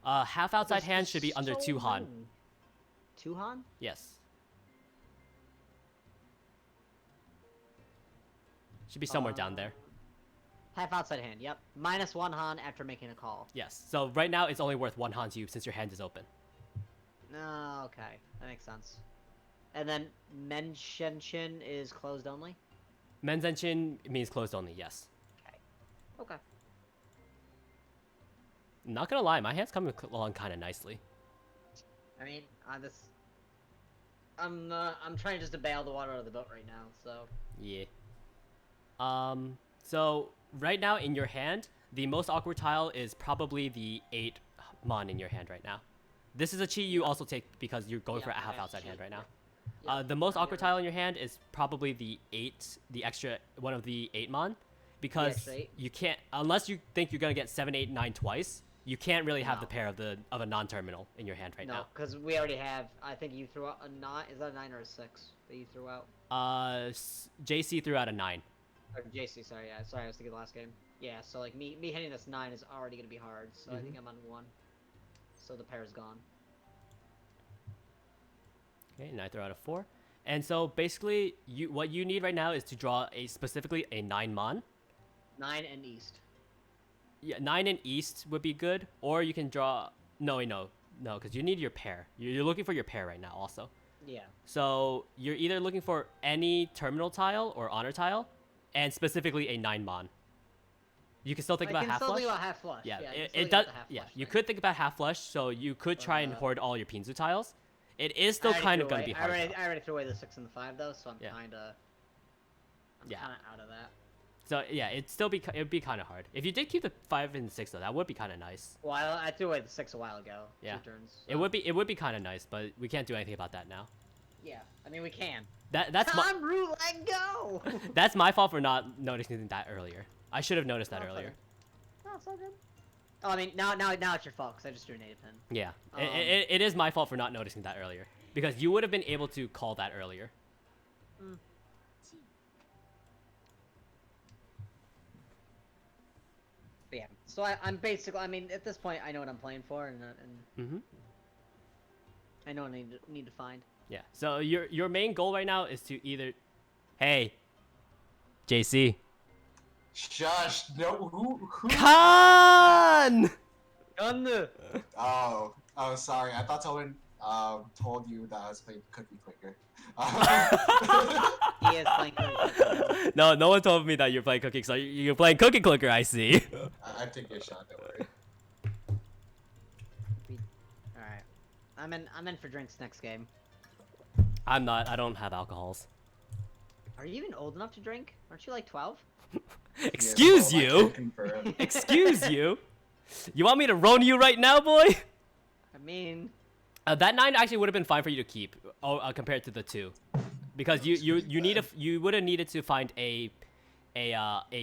Half outside There's hand should be under so 2 Han. many. 2 Han? Yes. Should be somewhere down there. Half outside hand, yep. Minus 1 Han after making a call. Yes. So right now it's only worth 1 Han to you since your hand is open. Oh, okay. That makes sense. And then Menshenshin is closed only? Menzenchin means closed only, yes. Okay. Not gonna lie, my hand's coming along kind of nicely. I mean, I'm trying just to bail the water out of the boat right now, so... Yeah. So right now in your hand, the most awkward tile is probably the 8 Mon in your hand right now. This is a cheat you also take because you're going Yeah, for a I half have outside cheat, hand right now. yeah. The most I awkward get it. tile in your hand is probably the 8, the extra one of the 8 Mon, because extra 8? you can't, unless you think you're gonna get 7, 8, 9 twice, you can't really have No. the pair of a non-terminal in your hand right No, now. because we already have... I think you threw out a 9... Is that a 9 or a 6 that you threw out? JC threw out a 9. Or JC, sorry, yeah. Sorry, I was thinking the last game. Yeah, so like me hitting this 9 is already gonna be hard, so I think I'm on 1. So the pair's gone. Okay, and I throw out a 4. And so basically, what you need right now is to draw specifically a 9 Mon. 9 and east. Yeah, 9 and east would be good, or you can draw. No, because you need your pair. You're looking for your pair right now, also. Yeah. So you're either looking for any terminal tile or honor tile, and specifically a 9 Mon. You can still think about half I can still flush. think about half flush. Yeah, I can it still think does. about the half Yeah, flush you thing. could think about half flush, so you could try and hoard all your Pinzu tiles. It is still I already kind threw of going to away- be hard. I already threw away the 6 and the 5 though, so I'm Yeah. kind of Yeah. out of that. So yeah, it'd be kind of hard. If you did keep the 5 and 6 though, that would be kind of nice. Well, I threw away the 6 a while ago. Yeah. 2 turns. It would be kind of nice, but we can't do anything about that now. Yeah, I mean we can. That's my Tom Roulette, go! that's my fault for not noticing that earlier. I should have noticed that No, it's earlier. okay. No, it's all good. Oh, I mean now it's your fault because I just drew a native pin. Yeah, Um, it is my fault for not noticing that earlier because you would have been able to call that earlier. But yeah, so I'm basically, I mean, at this point, I know what I'm playing for, and Mm-hmm. I know what I need to find. Yeah. So your main goal right now is to either, hey, JC. Shush. No. Who? Khan! Gun! Oh. Oh, sorry. I thought someone told you that I was playing Cookie Clicker. He is playing Cookie. No, no one told me that you're playing Cookie. So you're playing Cookie Clicker, I see. I take your shot. Don't worry. Alright. I'm in for drinks next game. I'm not. I don't have alcohols. Are you even old enough to drink? Aren't you like 12? Excuse Yeah, well, I you. can confirm. Excuse you. You want me to roan you right now, boy? I mean... That 9 actually would have been fine for you to keep, compared to the 2, because you would have needed to find a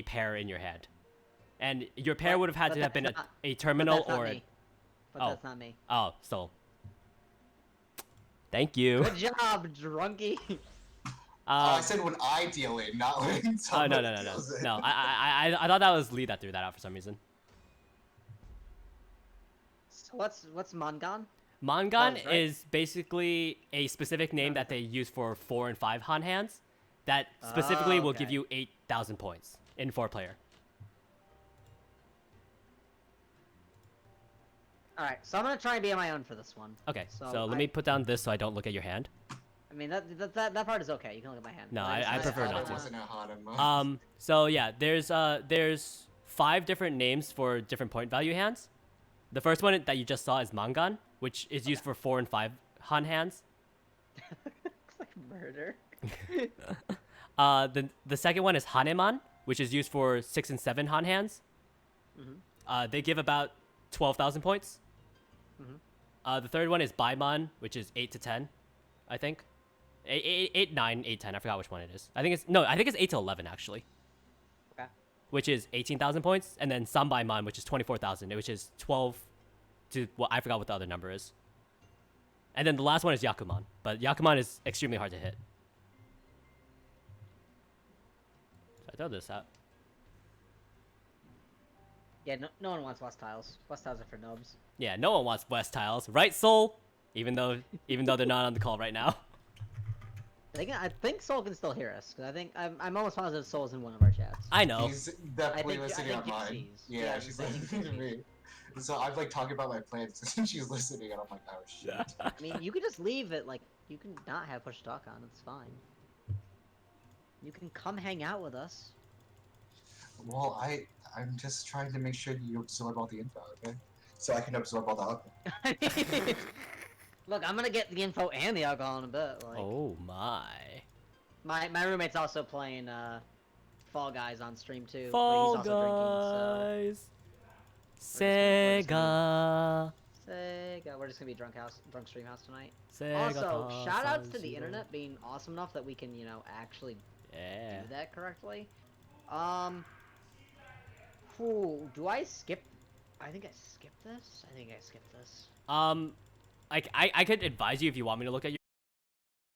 pair in your hand, and your pair would have had But to have been that's not- a but terminal that's not or me. But oh. that's not me. so. Thank you. Good job, drunkie. I said when I deal it, not when Oh someone no. deals it. No, I thought that was Lee that threw that out for some reason. So what's Mongon? Mongon Cards, right? is basically a specific name that they use for 4 and 5 Han hands that specifically will give okay. you 8,000 points in 4-player. Alright, so I'm gonna try and be on my own for this one. Okay, So so let me put down this so I don't look at your hand. I mean, that part is okay. You can look at my hand. No, But I just- prefer thought not it to. wasn't a Hanema. So yeah, there's 5 different names for different point value hands. The first one that you just saw is Mangan, which is used for 4 and 5 Han hands. Looks like murder. The second one is Haneman, which is used for 6 and 7 Han hands. They give about 12,000 points. The third one is Baiman, which is 8 to 10, I think. 8, 9, 8, 10. I forgot which one it is. I think it's 8 to 11 actually. Okay. Which is 18,000 points, and then Sanbaiman, which is 24,000, which is 12 to I forgot what the other number is. And then the last one is Yakuman, but Yakuman is extremely hard to hit. So I throw this out. Yeah, no one wants West tiles. West tiles are for nubs. Yeah, no one wants West tiles, right, Soul? Even though they're not on the call right now. I think Soul can still hear us, because I'm almost positive Soul's in one of our chats. I know. He's definitely I listening think on mine. sees. Yeah, Yeah, she's I think listening to sees. me. So I'm like talking about my plans, and she's listening, and I'm like, oh shit. I mean, you could just leave it, like, you can not have push to talk on, it's fine. You can come hang out with us. Well, I'm just trying to make sure you absorb all the info, okay? So I can absorb all the alcohol. I mean, look, I'm gonna get the info and the alcohol in a bit. Like, Oh my. my roommate's also playing Fall Guys on stream too. Fall but he's also drinking, Guys. We're Sega. so Sega. We're just gonna be drunk stream house tonight. Sega. Also, shout outs to the Sega. internet being awesome enough that we can, actually Yeah. do that correctly. Do I skip? I think I skipped this. I think I skipped this. I could advise you if you want me to look at your